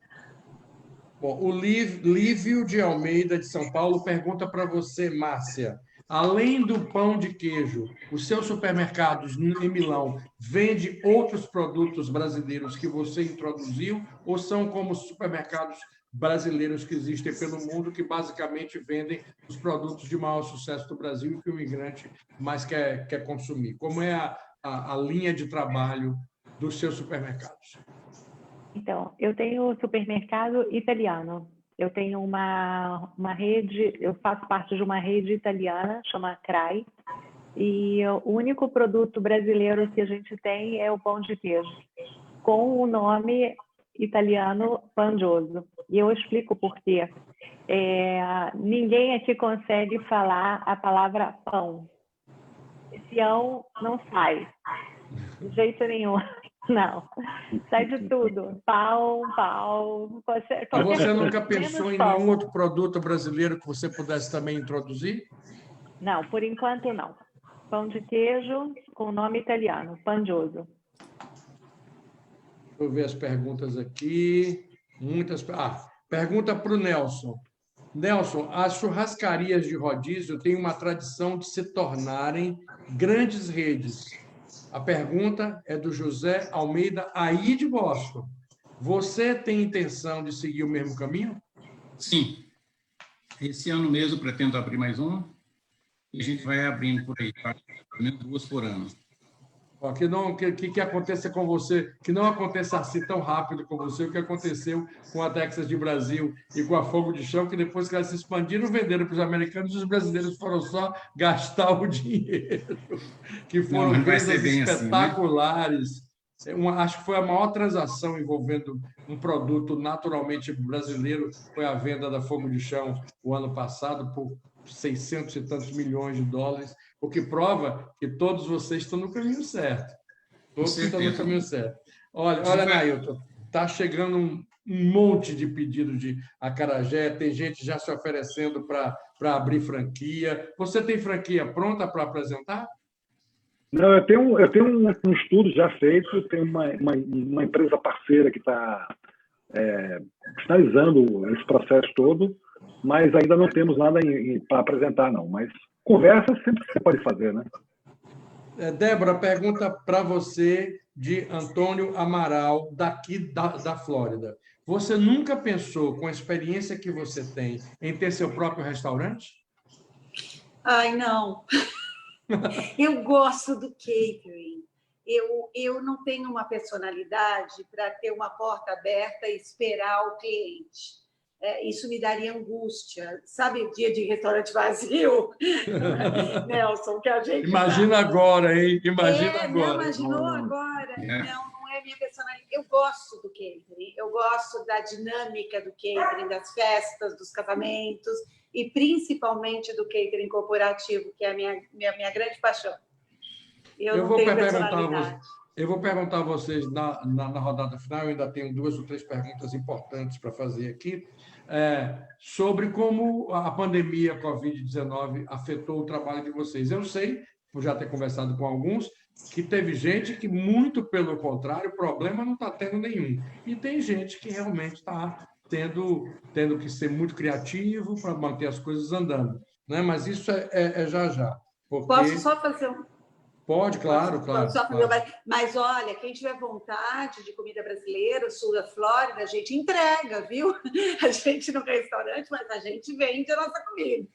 Bom, o Lívio de Almeida, de São Paulo, pergunta para você, Márcia, além do pão de queijo, os seus supermercados em Milão vendem outros produtos brasileiros que você introduziu ou são como os supermercados brasileiros que existem pelo mundo, que basicamente vendem os produtos de maior sucesso do Brasil e que o imigrante mais quer consumir? Como é a linha de trabalho dos seus supermercados? Então, eu tenho supermercado italiano. Eu tenho uma rede, eu faço parte de uma rede italiana, chama CRAI, e o único produto brasileiro que a gente tem é o pão de queijo, com o nome italiano Pangioso. E eu explico por quê. Ninguém aqui consegue falar a palavra pão. Esse ão não sai, de jeito nenhum. Não, sai de tudo. Pão. Você nunca pensou em nenhum outro produto brasileiro que você pudesse também introduzir? Não, por enquanto não. Pão de queijo com nome italiano, Pangioso. Deixa eu ver as perguntas aqui. Pergunta para o Nelson. Nelson, as churrascarias de rodízio têm uma tradição de se tornarem grandes redes. A pergunta é do José Almeida, aí de Boston. Você tem intenção de seguir o mesmo caminho? Sim. Esse ano mesmo pretendo abrir mais uma e a gente vai abrindo por aí, tá? Pelo menos 2 por ano. Que aconteça com você, que não aconteça assim tão rápido com você, o que aconteceu com a Texas de Brasil e com a Fogo de Chão, que depois que elas se expandiram, venderam para os americanos, os brasileiros foram só gastar o dinheiro, que foram vendas espetaculares. Assim, né? Acho que foi a maior transação envolvendo um produto naturalmente brasileiro, foi a venda da Fogo de Chão o ano passado, por 600 e tantos milhões de dólares, o que prova que todos vocês estão no caminho certo. Todos estão no caminho certo. Olha, Nailton, está chegando um monte de pedido de acarajé, tem gente já se oferecendo para abrir franquia. Você tem franquia pronta para apresentar? Não, eu tenho um estudo já feito, tenho uma empresa parceira que está finalizando esse processo todo, mas ainda não temos nada para apresentar, não. Mas conversa sempre você pode fazer, né? Débora, pergunta para você de Antônio Amaral, daqui da Flórida. Você nunca pensou, com a experiência que você tem, em ter seu próprio restaurante? Ai, não. Eu gosto do catering. Eu não tenho uma personalidade para ter uma porta aberta e esperar o cliente. Isso me daria angústia. Sabe o dia de restaurante vazio? Nelson, que a gente... Imagina agora, hein? Imagina agora. Não, imaginou agora? Não é minha personalidade. Eu gosto do catering. Eu gosto da dinâmica do catering, das festas, dos casamentos e principalmente do catering corporativo, que é a minha grande paixão. Eu não tenho personalidade. Eu vou perguntar a vocês na rodada final, eu ainda tenho 2 ou 3 perguntas importantes para fazer aqui, sobre como a pandemia Covid-19 afetou o trabalho de vocês. Eu sei por já ter conversado com alguns, que teve gente que, muito pelo contrário, o problema não está tendo nenhum. E tem gente que realmente está tendo que ser muito criativo para manter as coisas andando. Né? Mas isso é já já. Porque... Posso só fazer Pode, claro, claro. Só fazer claro. Mas, olha, quem tiver vontade de comida brasileira, sul da Flórida, a gente entrega, viu? A gente não é restaurante, mas a gente vende a nossa comida.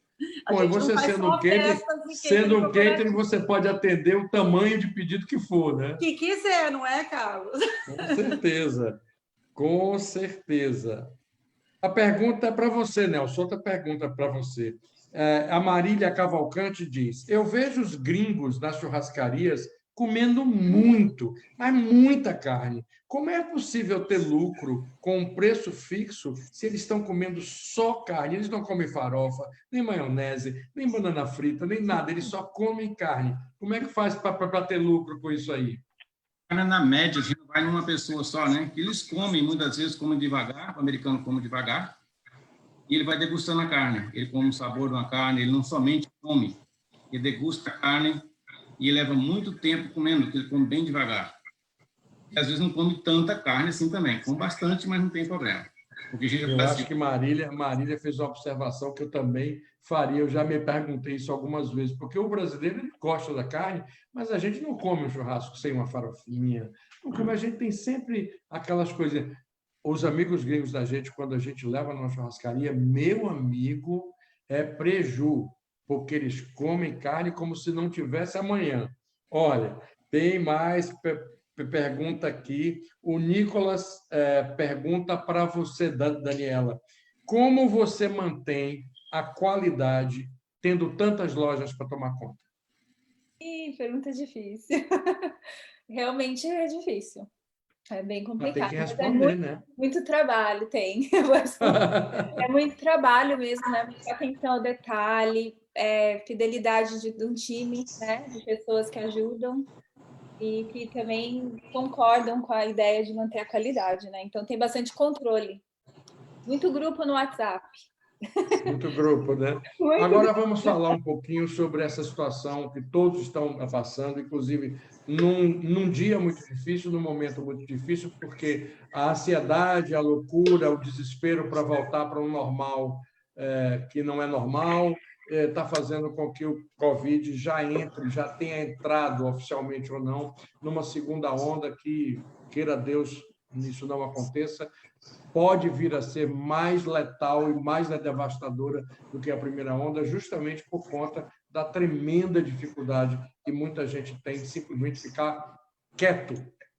Bom, e você sendo um catering, você pode atender o tamanho de pedido que for, né? Que quiser, não é, Carlos? Com certeza. Com certeza. A pergunta é para você, Nelson. Outra pergunta para você. A Marília Cavalcante diz: eu vejo os gringos nas churrascarias comendo muito, mas muita carne. Como é possível ter lucro com um preço fixo se eles estão comendo só carne? Eles não comem farofa, nem maionese, nem banana frita, nem nada. Eles só comem carne. Como é que faz para ter lucro com isso aí? Na média, a gente não vai numa pessoa só, né? Eles comem, muitas vezes, comem devagar, o americano come devagar, e ele vai degustando a carne. Ele come o sabor de uma carne, ele não somente come, ele degusta a carne e leva muito tempo comendo, porque ele come bem devagar. E às vezes não come tanta carne assim também. Come bastante, mas não tem problema. Porque a gente eu acho que Marília fez uma observação que eu também faria. Eu já me perguntei isso algumas vezes, porque o brasileiro ele gosta da carne, mas a gente não come um churrasco sem uma farofinha. Não come, a gente tem sempre aquelas coisas. Os amigos gringos da gente, quando a gente leva numa churrascaria, meu amigo, é preju, porque eles comem carne como se não tivesse amanhã. Olha, tem mais pergunta aqui. O Nicolas pergunta para você, Daniela, como você mantém a qualidade tendo tantas lojas para tomar conta? Pergunta difícil. Realmente é difícil. É bem complicado. Tem que responder, né? Muito trabalho tem. É muito trabalho mesmo, né? Muita atenção ao detalhe, fidelidade de um time, né? De pessoas que ajudam e que também concordam com a ideia de manter a qualidade, né? Então tem bastante controle. Muito grupo no WhatsApp. Muito grupo, né? Agora vamos falar um pouquinho sobre essa situação que todos estão passando, inclusive num dia muito difícil, num momento muito difícil, porque a ansiedade, a loucura, o desespero para voltar para um normal que não é normal, está fazendo com que o Covid já tenha entrado oficialmente ou não, numa segunda onda que, queira Deus, isso não aconteça, pode vir a ser mais letal e mais devastadora do que a primeira onda, justamente por conta da tremenda dificuldade que muita gente tem de simplesmente ficar quieto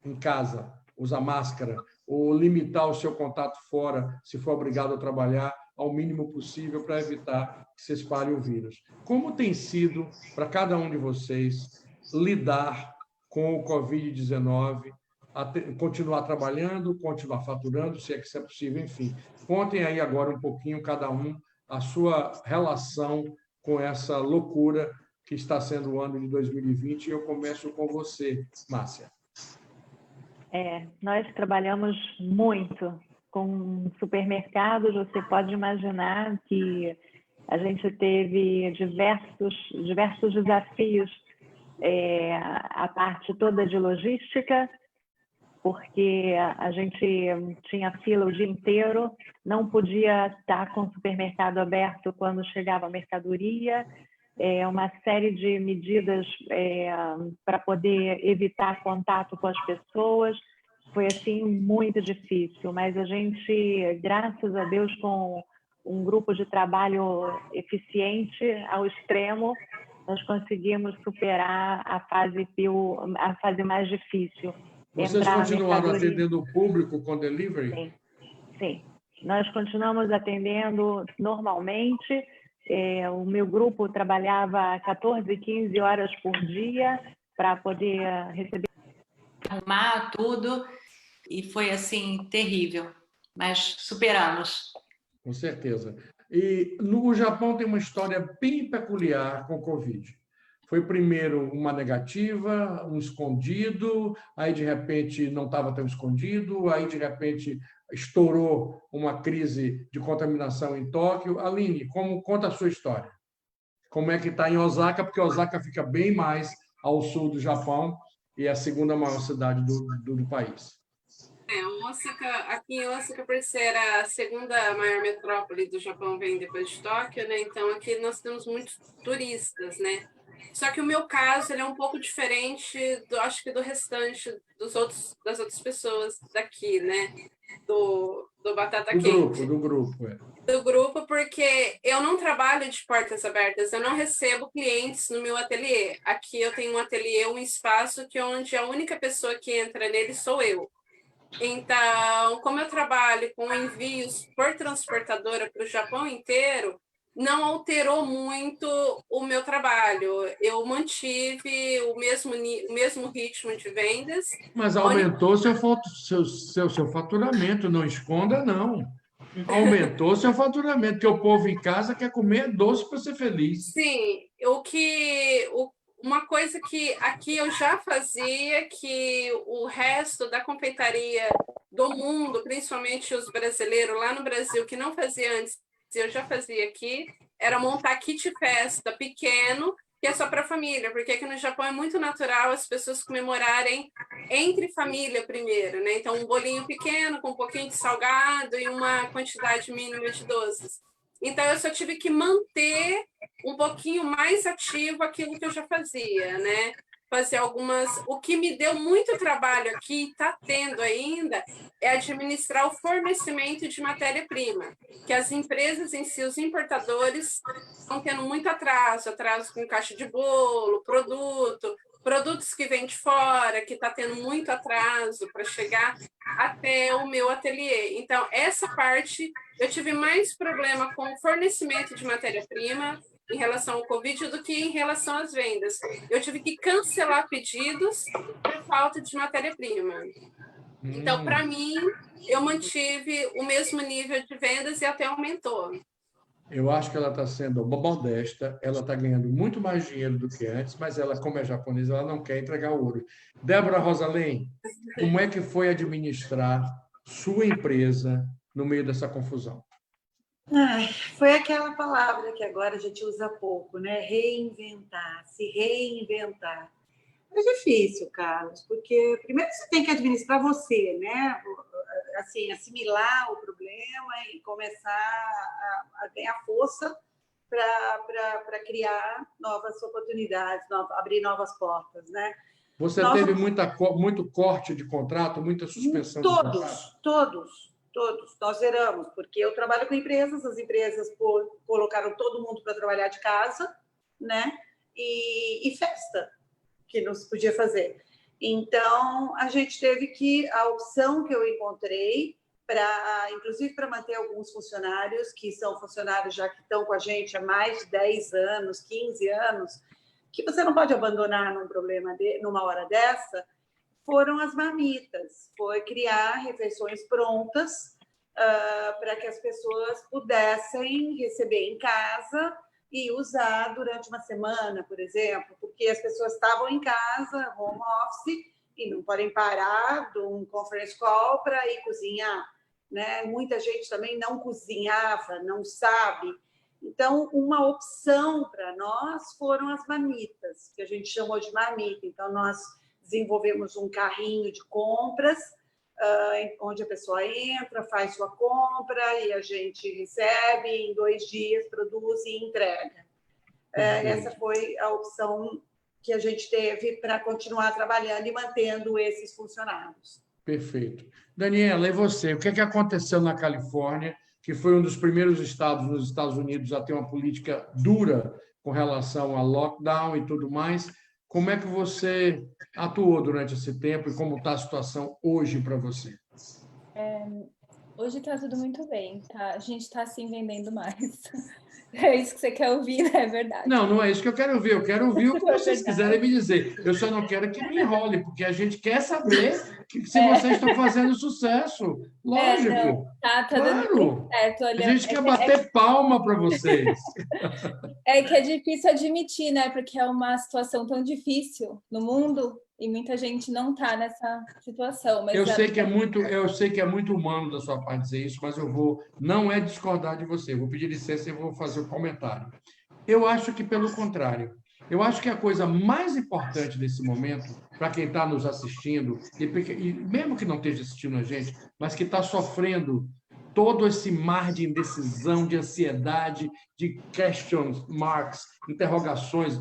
em casa, usar máscara, ou limitar o seu contato fora, se for obrigado a trabalhar, ao mínimo possível para evitar que se espalhe o vírus. Como tem sido para cada um de vocês lidar com o Covid-19, continuar trabalhando, continuar faturando, se é que isso é possível, enfim. Contem aí agora um pouquinho, cada um, a sua relação com essa loucura que está sendo o ano de 2020. E eu começo com você, Márcia. Nós trabalhamos muito com supermercados. Você pode imaginar que a gente teve diversos desafios, a parte toda de logística, porque a gente tinha fila o dia inteiro, não podia estar com o supermercado aberto quando chegava a mercadoria, uma série de medidas para poder evitar contato com as pessoas. Foi assim muito difícil, mas a gente, graças a Deus, com um grupo de trabalho eficiente ao extremo, nós conseguimos superar a fase mais difícil. Vocês continuaram atendendo o público com delivery? Sim. Nós continuamos atendendo normalmente. O meu grupo trabalhava 14, 15 horas por dia para poder receber. Arrumar tudo, e foi assim terrível, mas superamos. Com certeza. E no Japão tem uma história bem peculiar com o Covid. Foi primeiro uma negativa, um escondido, aí de repente não estava tão escondido, aí de repente estourou uma crise de contaminação em Tóquio. Aline, conta a sua história. como é que está em Osaka, porque Osaka fica bem mais ao sul do Japão e é a segunda maior cidade do país. Osaka, aqui em Osaka, por ser a segunda maior metrópole do Japão, vem depois de Tóquio, né? Então aqui nós temos muitos turistas, né? Só que o meu caso ele é um pouco diferente acho que do restante das outras pessoas daqui, né? Do Batata Quente. Do grupo. Do grupo, porque eu não trabalho de portas abertas, eu não recebo clientes no meu ateliê. Aqui eu tenho um ateliê, um espaço onde a única pessoa que entra nele sou eu. Então, como eu trabalho com envios por transportadora para o Japão inteiro, não alterou muito o meu trabalho. Eu mantive o mesmo ritmo de vendas. Mas aumentou seu faturamento, não esconda, não. Aumentou seu faturamento, porque o povo em casa quer comer doce para ser feliz. Sim, uma coisa que aqui eu já fazia, que o resto da confeitaria do mundo, principalmente os brasileiros lá no Brasil, que não fazia antes, eu já fazia aqui, era montar kit festa pequeno, que é só para família, porque aqui no Japão é muito natural as pessoas comemorarem entre família primeiro, né? Então, um bolinho pequeno com um pouquinho de salgado e uma quantidade mínima de doces. Então, eu só tive que manter um pouquinho mais ativo aquilo que eu já fazia, né? Fazer algumas... O que me deu muito trabalho aqui, está tendo ainda, é administrar o fornecimento de matéria-prima, que as empresas em si, os importadores, estão tendo muito atraso com caixa de bolo, produtos que vêm de fora, que está tendo muito atraso para chegar até o meu ateliê. Então, essa parte, eu tive mais problema com o fornecimento de matéria-prima em relação ao Covid do que em relação às vendas. Eu tive que cancelar pedidos por falta de matéria-prima. Então, para mim, eu mantive o mesmo nível de vendas e até aumentou. Eu acho que ela está sendo modesta, ela está ganhando muito mais dinheiro do que antes, mas ela, como é japonesa, ela não quer entregar ouro. Débora Rosalém, como é que foi administrar sua empresa no meio dessa confusão? Foi aquela palavra que agora a gente usa pouco, né? Reinventar, se reinventar. É difícil, Carlos, porque primeiro você tem que administrar você, né? Assim, assimilar o problema e começar a ganhar força para criar novas oportunidades, abrir novas portas, né? Você teve muito corte de contrato, muita suspensão de contrato? Todos. Nós zeramos, porque eu trabalho com empresas, as empresas colocaram todo mundo para trabalhar de casa, né? E festa, que não se podia fazer. Então, a gente teve a opção que eu encontrei, inclusive para manter alguns funcionários, que são funcionários já que estão com a gente há mais de 10 anos, 15 anos, que você não pode abandonar numa hora dessa, foram as marmitas, foi criar refeições prontas para que as pessoas pudessem receber em casa e usar durante uma semana, por exemplo, porque as pessoas estavam em casa, home office, e não podem parar de um conference call para ir cozinhar, né? Muita gente também não cozinhava, não sabe. Então, uma opção para nós foram as marmitas, que a gente chamou de marmita. Então, nós desenvolvemos um carrinho de compras, onde a pessoa entra, faz sua compra e a gente recebe, em 2 dias produz e entrega. Essa foi a opção que a gente teve para continuar trabalhando e mantendo esses funcionários. Perfeito. Daniela, e você? O que aconteceu na Califórnia, que foi um dos primeiros estados nos Estados Unidos a ter uma política dura com relação a lockdown e tudo mais? Como é que você atuou durante esse tempo e como está a situação hoje para você? Hoje está tudo muito bem, tá? A gente está assim vendendo mais. É isso que você quer ouvir, né? É verdade. Não é isso que eu quero ouvir. Eu quero ouvir o que vocês quiserem me dizer. Eu só não quero que me enrole, porque a gente quer saber se vocês estão fazendo sucesso. Lógico. Tá dando certo. Olha, a gente quer bater palma para vocês. É que é difícil admitir, né? Porque é uma situação tão difícil no mundo e muita gente não está nessa situação. Mas eu sei que é muito humano da sua parte dizer isso, mas eu não é discordar de você. Eu vou pedir licença e vou fazer um comentário. Eu acho que, pelo contrário. Eu acho que a coisa mais importante desse momento, para quem está nos assistindo, e mesmo que não esteja assistindo a gente, mas que está sofrendo todo esse mar de indecisão, de ansiedade, de question marks, interrogações,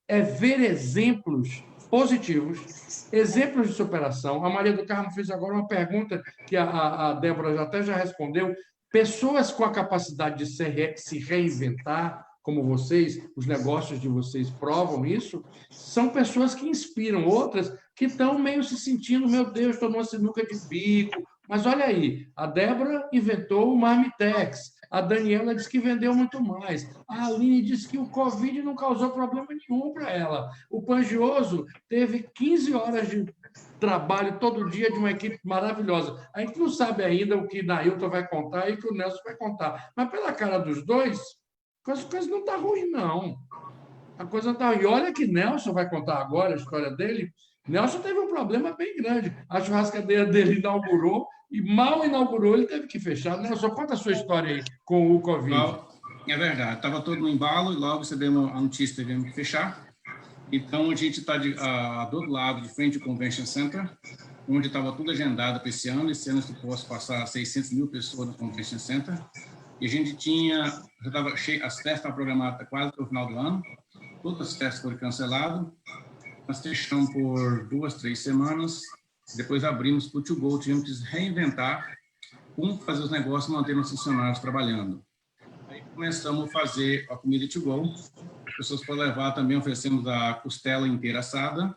é ver exemplos positivos, exemplos de superação. A Maria do Carmo fez agora uma pergunta que a Débora até já respondeu. Pessoas com a capacidade de se reinventar, como vocês, os negócios de vocês provam isso, são pessoas que inspiram outras que estão meio se sentindo, meu Deus, estou numa sinuca de bico. Mas olha aí, a Débora inventou o Marmitex, a Daniela disse que vendeu muito mais, a Aline disse que o Covid não causou problema nenhum para ela, o Pangioso teve 15 horas de trabalho todo dia de uma equipe maravilhosa. A gente não sabe ainda o que Nailton vai contar e o que o Nelson vai contar, mas pela cara dos dois, as coisas não estão ruins, não. A coisa está ruim. E olha que Nelson vai contar agora a história dele. Nelson teve um problema bem grande. A churrascadeira dele inaugurou e mal inaugurou, ele teve que fechar. Nelson, conta a sua história aí com o Covid. É verdade. Estava todo no embalo e logo recebemos a notícia que tivemos que fechar. Então, a gente está do outro lado, de frente ao Convention Center, onde estava tudo agendado para esse ano. Esse ano eu posso passar 600 mil pessoas no Convention Center. E a gente já estava cheio, as festas estavam programadas quase para o final do ano, todas as festas foram canceladas, nós fechamos por 2, 3 semanas, depois abrimos para o To Go, tivemos que reinventar como fazer os negócios, manter os funcionários trabalhando. Aí começamos a fazer a comida To Go, as pessoas podem levar também, oferecemos a costela inteira assada,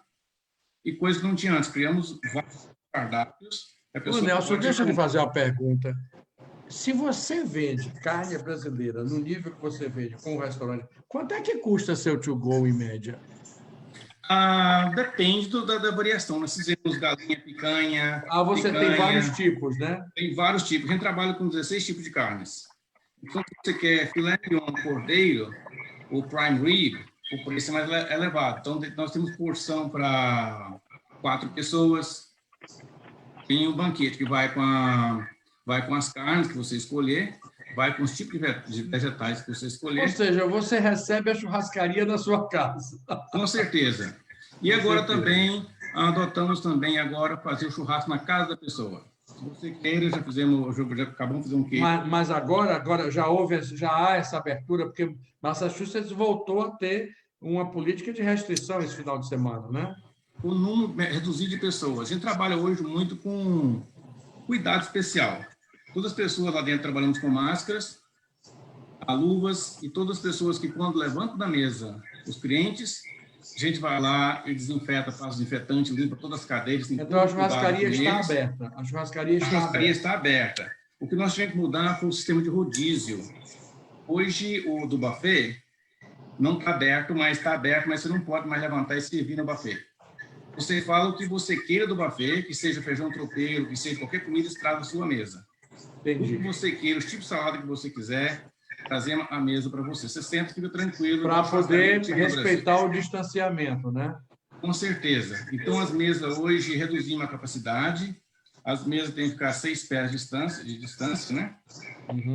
e coisa que não tinha antes, criamos vários cardápios. Ô, Nelson, deixa eu lhe fazer uma pergunta. Se você vende carne brasileira no nível que você vende com o restaurante, quanto é que custa seu To Go em média? Depende da variação. Nós fizemos galinha, picanha. Você tem vários tipos, né? Tem vários tipos. A gente trabalha com 16 tipos de carnes. Então, se você quer filé mignon, cordeiro, ou prime rib, o preço é mais elevado. Então, nós temos porção para 4 pessoas. Tem um banquete que vai com as carnes que você escolher, vai com os tipos de vegetais que você escolher. Ou seja, você recebe a churrascaria da sua casa. Com certeza. E agora também, adotamos também agora fazer o churrasco na casa da pessoa. Se você queira, já acabamos de fazer um queijo. Mas agora já há essa abertura, porque Massachusetts voltou a ter uma política de restrição esse final de semana, né? O número reduzido de pessoas. A gente trabalha hoje muito com cuidado especial. Todas as pessoas lá dentro trabalhamos com máscaras, luvas, e todas as pessoas que, quando levantam da mesa os clientes, a gente vai lá e desinfeta, passa desinfetante, limpa todas as cadeiras. Então, a churrascaria está aberta. A churrascaria está aberta. O que nós tivemos que mudar foi o sistema de rodízio. Hoje, o do buffet não está aberto, mas você não pode mais levantar e servir no buffet. Você fala o que você queira do buffet, que seja feijão tropeiro, que seja qualquer comida, traz à sua mesa. Entendi. O que você queira, os tipos de salada que você quiser, trazer a mesa para você. Você senta, fica tranquilo. Para poder respeitar o distanciamento, né? Com certeza. Então, as mesas hoje reduzimos a capacidade. As mesas têm que ficar 6 pés de distância, né?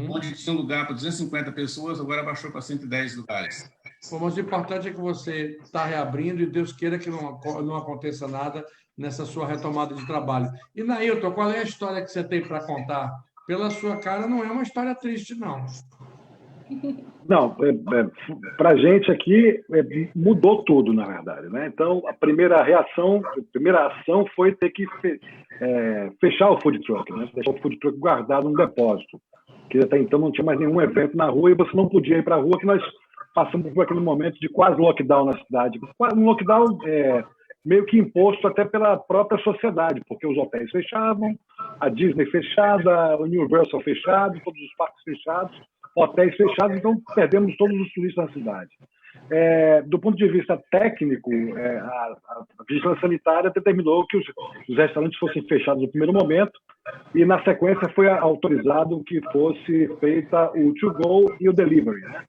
Onde tinha lugar para 250 pessoas, agora baixou para 110 lugares. O mais importante é que você está reabrindo e Deus queira que não aconteça nada nessa sua retomada de trabalho. E, Nailton, qual é a história que você tem para contar? Pela sua cara, não é uma história triste, não. Não, para a gente aqui mudou tudo, na verdade, né? Então, a primeira ação foi ter que fechar o food truck, né? Deixar o food truck guardado no depósito, que até então não tinha mais nenhum evento na rua e você não podia ir para a rua, que nós passamos por aquele momento de quase lockdown na cidade. Um lockdown meio que imposto até pela própria sociedade, porque os hotéis fechavam, a Disney fechada, o Universal fechado, todos os parques fechados, hotéis fechados, então perdemos todos os turistas na cidade. Do ponto de vista técnico, a vigilância sanitária determinou que os restaurantes fossem fechados no primeiro momento e, na sequência, foi autorizado que fosse feita o To Go e o Delivery, né?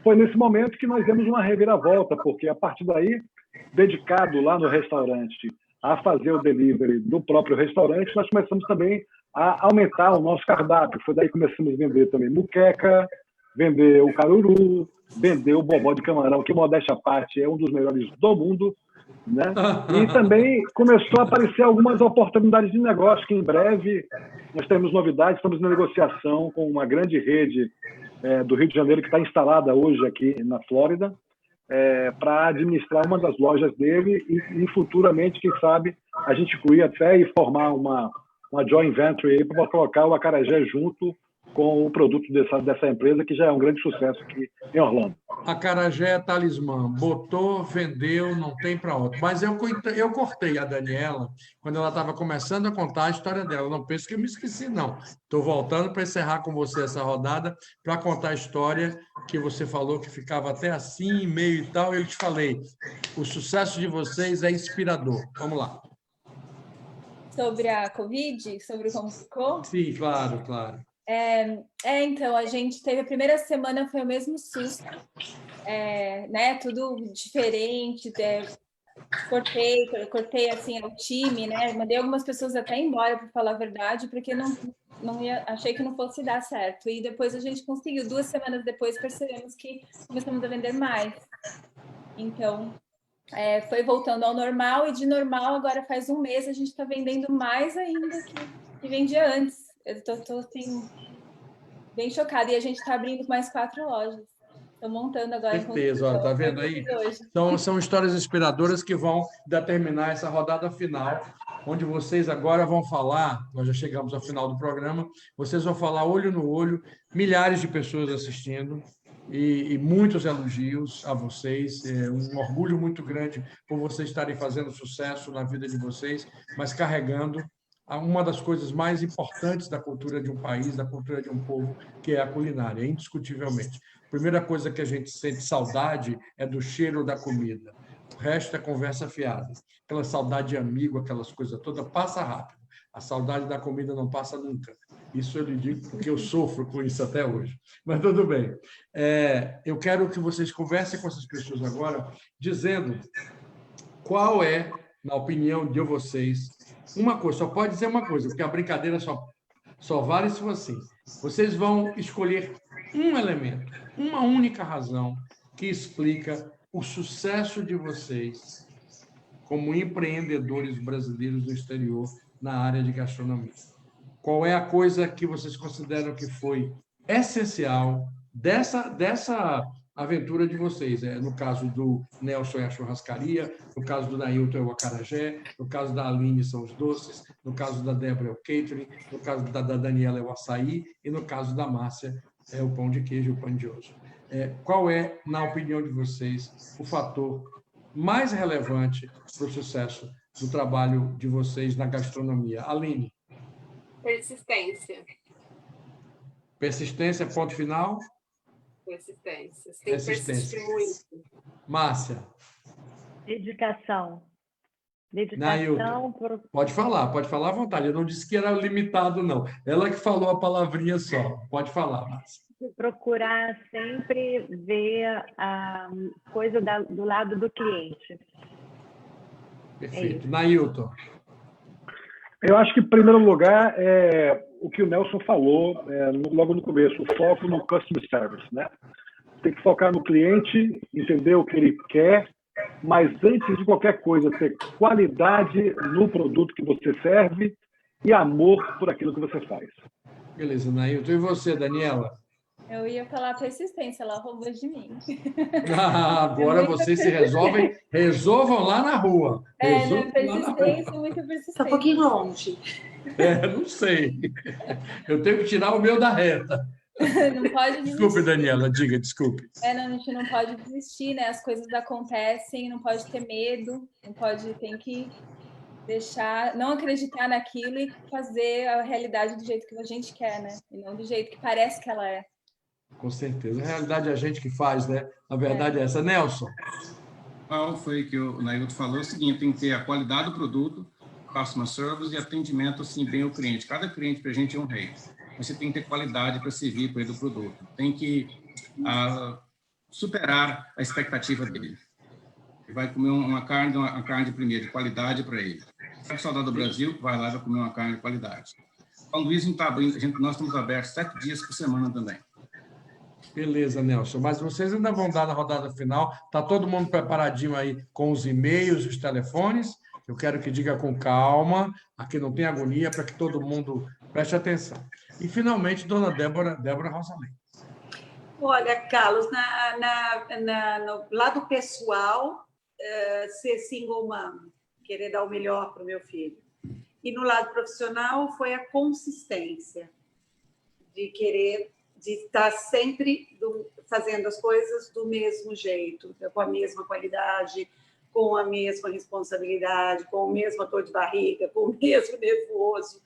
Foi nesse momento que nós demos uma reviravolta, porque a partir daí, dedicado lá no restaurante a fazer o delivery do próprio restaurante, nós começamos também a aumentar o nosso cardápio. Foi daí que começamos a vender também muqueca, vender o caruru, vender o bobó de camarão, que, modéstia à parte, é um dos melhores do mundo, né? E também começou a aparecer algumas oportunidades de negócio, que em breve nós temos novidades, estamos na negociação com uma grande rede do Rio de Janeiro, que está instalada hoje aqui na Flórida, para administrar uma das lojas dele e futuramente, quem sabe, a gente incluir até e formar uma joint venture aí para colocar o acarajé junto com o produto dessa empresa, que já é um grande sucesso aqui em Orlando. Acarajé é talismã. Botou, vendeu, não tem para outro. Mas eu cortei a Daniela quando ela estava começando a contar a história dela. Não pense que eu me esqueci, não. Estou voltando para encerrar com você essa rodada, para contar a história que você falou que ficava até assim, meio e tal. Eu te falei, o sucesso de vocês é inspirador. Vamos lá. Sobre a Covid? Sobre como ficou? Sim, claro, claro. Então, a gente teve a primeira semana, foi o mesmo susto, né? Tudo diferente, cortei assim o time, né? Mandei algumas pessoas até embora, para falar a verdade, porque achei que não fosse dar certo. E depois a gente conseguiu, 2 semanas depois percebemos que começamos a vender mais. Então, foi voltando ao normal, e de normal agora faz 1 mês a gente está vendendo mais ainda que vendia antes. Eu estou assim, bem chocada. E a gente está abrindo mais 4 lojas. Estou montando agora. Certeza, está vendo aí? São histórias inspiradoras que vão determinar essa rodada final, onde vocês agora vão falar, nós já chegamos ao final do programa, vocês vão falar olho no olho, milhares de pessoas assistindo, e muitos elogios a vocês, um orgulho muito grande por vocês estarem fazendo sucesso na vida de vocês, mas carregando uma das coisas mais importantes da cultura de um país, da cultura de um povo, que é a culinária, indiscutivelmente. A primeira coisa que a gente sente saudade é do cheiro da comida. O resto é conversa fiada. Aquela saudade de amigo, aquelas coisas todas, passa rápido. A saudade da comida não passa nunca. Isso eu lhe digo porque eu sofro com isso até hoje. Mas tudo bem. Eu quero que vocês conversem com essas pessoas agora, dizendo qual é, na opinião de vocês, uma coisa, só pode dizer uma coisa, porque a brincadeira só vale se for assim. Vocês vão escolher um elemento, uma única razão que explica o sucesso de vocês como empreendedores brasileiros do exterior na área de gastronomia. Qual é a coisa que vocês consideram que foi essencial dessa aventura de vocês? No caso do Nelson é a churrascaria, no caso do Nailton é o acarajé, no caso da Aline são os doces, no caso da Débora é o catering, no caso da Daniela é o açaí e no caso da Márcia é o pão de queijo e o pão de osso. Qual é, na opinião de vocês, o fator mais relevante para o sucesso do trabalho de vocês na gastronomia? Aline? Persistência. Persistência, ponto final? Persistência. Você tem que persistir muito. Márcia? Dedicação. Nailton, pode falar à vontade. Eu não disse que era limitado, não. Ela que falou a palavrinha só. Pode falar, Márcia. Procurar sempre ver a coisa do lado do cliente. Perfeito. Nailton? Eu acho que, em primeiro lugar, o que o Nelson falou logo no começo, o foco no customer service, né? Tem que focar no cliente, entender o que ele quer, mas antes de qualquer coisa, ter qualidade no produto que você serve e amor por aquilo que você faz. Beleza, Nailton. E você, Daniela? Eu ia falar persistência, ela roubou de mim. Agora vocês se resolvam lá na rua. Muita persistência. Está um pouquinho longe. Não sei. Eu tenho que tirar o meu da reta. Não pode desistir. Desculpe, Daniela, diga, desculpe. A gente não pode desistir, né? As coisas acontecem, não pode ter medo, tem que deixar, não acreditar naquilo e fazer a realidade do jeito que a gente quer, né? E não do jeito que parece que ela é. Com certeza. A realidade é a gente que faz, né? A verdade é essa. Nelson? Qual foi que o Nailton falou? É o seguinte, tem que ter a qualidade do produto, customer service e atendimento assim, bem ao cliente. Cada cliente para a gente é um rei. Você tem que ter qualidade para servir para ele do produto. Tem que superar a expectativa dele. Ele vai comer uma carne de primeira, de qualidade para ele. Se saudade do Brasil, vai lá e vai comer uma carne de qualidade. Quando isso está abrindo, nós estamos abertos 7 dias por semana também. Beleza, Nelson. Mas vocês ainda vão dar na rodada final. Está todo mundo preparadinho aí com os e-mails, os telefones? Eu quero que diga com calma, aqui não tem agonia, para que todo mundo preste atenção. E, finalmente, dona Débora Rosalém. Olha, Carlos, no lado pessoal, ser single mom, querer dar o melhor para o meu filho. E no lado profissional foi a consistência de querer, de estar sempre fazendo as coisas do mesmo jeito, com a mesma qualidade, com a mesma responsabilidade, com a mesma dor de barriga, com o mesmo nervoso.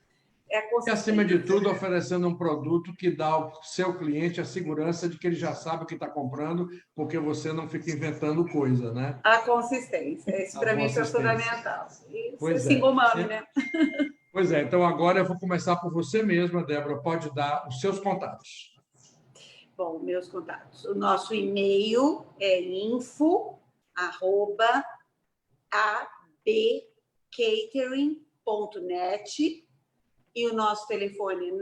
E, acima de tudo, oferecendo um produto que dá ao seu cliente a segurança de que ele já sabe o que está comprando, porque você não fica inventando coisa, né? A consistência. Isso, para mim, é fundamental. Pois é. Single mom, né? Pois é. Então, agora eu vou começar por você mesma, Débora. Pode dar os seus contatos. Bom, meus contatos. O nosso e-mail é info@abcatering.net e o nosso telefone é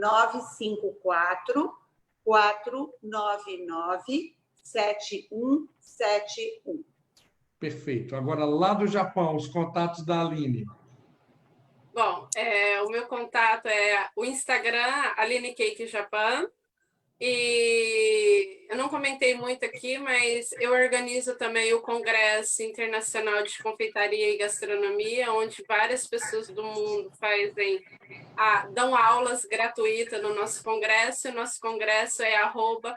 954-499-7171. Perfeito. Agora, lá do Japão, os contatos da Aline. Bom, o meu contato é o Instagram, Aline Cake Japan. E eu não comentei muito aqui, mas eu organizo também o Congresso Internacional de Confeitaria e Gastronomia, onde várias pessoas do mundo dão aulas gratuitas no nosso congresso. O nosso congresso é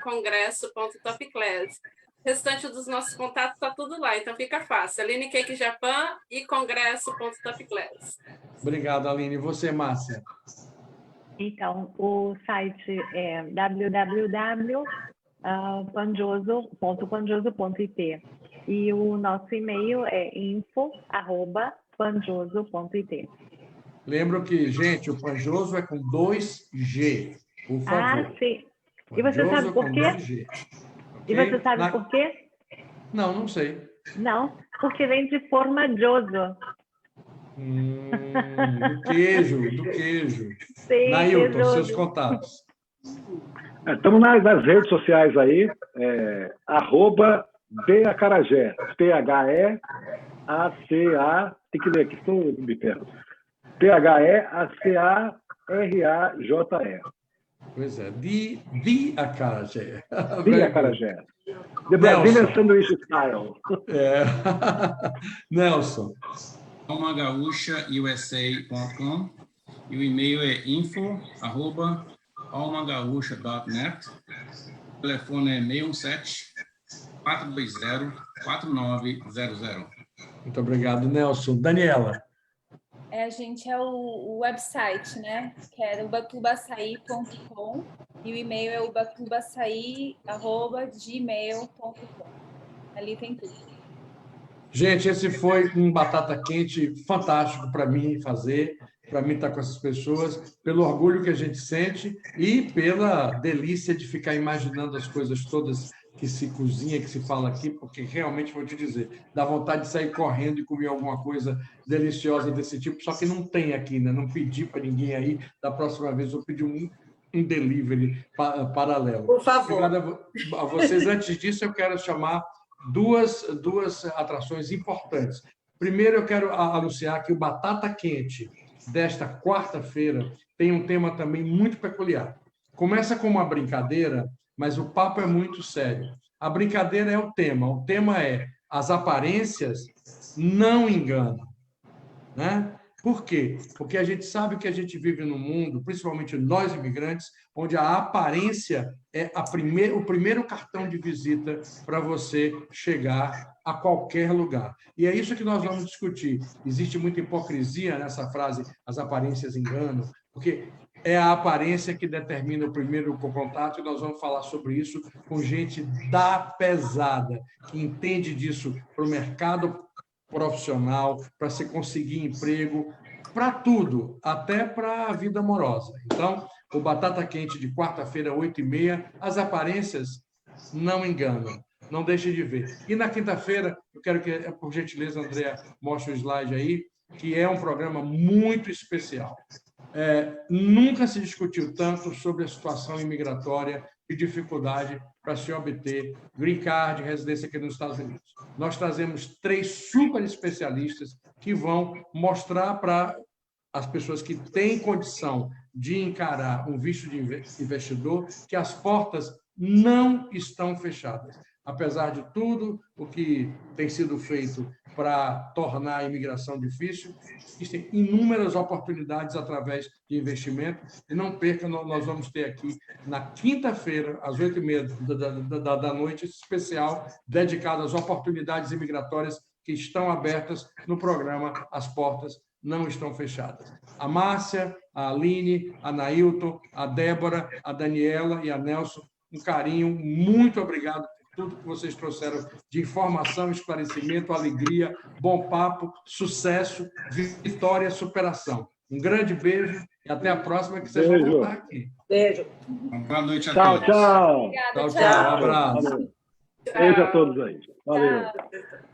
@congresso.topclass. O restante dos nossos contatos está tudo lá, então fica fácil. Aline Cake Japan e congresso.topclass. Obrigado, Aline. E você, Márcia? Então, o site é www.panjoso.panjoso.it e o nosso e-mail é info@panjoso.it. Lembro que, gente, o Panjoso é com 2G, por favor. Ah, sim. E você sabe por quê? 2G. E você sabe por quê? Não sei. Não, porque vem de formaggioso. Do queijo. Sim, Nailton, seus contatos. Estamos nas redes sociais aí, @Beacarajé, THEACA, tem que ler aqui, estou me perto. THEACARAJE. Pois é, de Acarajé. De Acarajé. The Brazilian Sandwich Style. Nelson. almagaúchausa.com e o e-mail é info@almagaúcha.net. O telefone é 617-420-4900. Muito obrigado, Nelson. Daniela. A gente é o website, né? Que é ubatubaçaí.com e o e-mail é ubatubaçaí@gmail.com. Ali tem tudo. Gente, esse foi um batata quente fantástico para mim fazer, para mim estar com essas pessoas, pelo orgulho que a gente sente e pela delícia de ficar imaginando as coisas todas que se cozinha, que se fala aqui, porque realmente vou te dizer, dá vontade de sair correndo e comer alguma coisa deliciosa desse tipo, só que não tem aqui, né? Não pedi para ninguém aí, da próxima vez eu pedi um delivery paralelo. Por favor. Obrigado a vocês. Antes disso, eu quero chamar duas atrações importantes. Primeiro, eu quero anunciar que o Batata Quente desta quarta-feira tem um tema também muito peculiar. Começa com uma brincadeira, mas o papo é muito sério. A brincadeira é o tema é as aparências não enganam, né? Por quê? Porque a gente sabe que a gente vive num mundo, principalmente nós imigrantes, onde a aparência é o primeiro cartão de visita para você chegar a qualquer lugar. E é isso que nós vamos discutir. Existe muita hipocrisia nessa frase, as aparências enganam, porque é a aparência que determina o primeiro contato, e nós vamos falar sobre isso com gente da pesada, que entende disso para o mercado profissional, para se conseguir emprego, para tudo, até para a vida amorosa. Então, o Batata Quente de quarta-feira, 8h30, as aparências não enganam. Não deixe de ver. E na quinta-feira, eu quero que, por gentileza, Andréa, mostre o slide aí, que é um programa muito especial. Nunca se discutiu tanto sobre a situação imigratória de dificuldade para se obter green card, residência aqui nos Estados Unidos. Nós trazemos 3 super especialistas que vão mostrar para as pessoas que têm condição de encarar um visto de investidor que as portas não estão fechadas. Apesar de tudo o que tem sido feito para tornar a imigração difícil, existem inúmeras oportunidades através de investimento. E não perca, nós vamos ter aqui, na quinta-feira, às 8h30 da noite, esse especial dedicado às oportunidades imigratórias que estão abertas no programa As Portas Não Estão Fechadas. A Márcia, a Aline, a Nailton, a Débora, a Daniela e a Nelson, um carinho, muito obrigado por tudo que vocês trouxeram de informação, esclarecimento, alegria, bom papo, sucesso, vitória, superação. Um grande beijo e até a próxima, que vocês vão voltar aqui. Beijo. Boa noite a Tchau, todos. tchau. Obrigada, Tchau, tchau. Um abraço. Beijo a todos aí. Valeu. Tchau.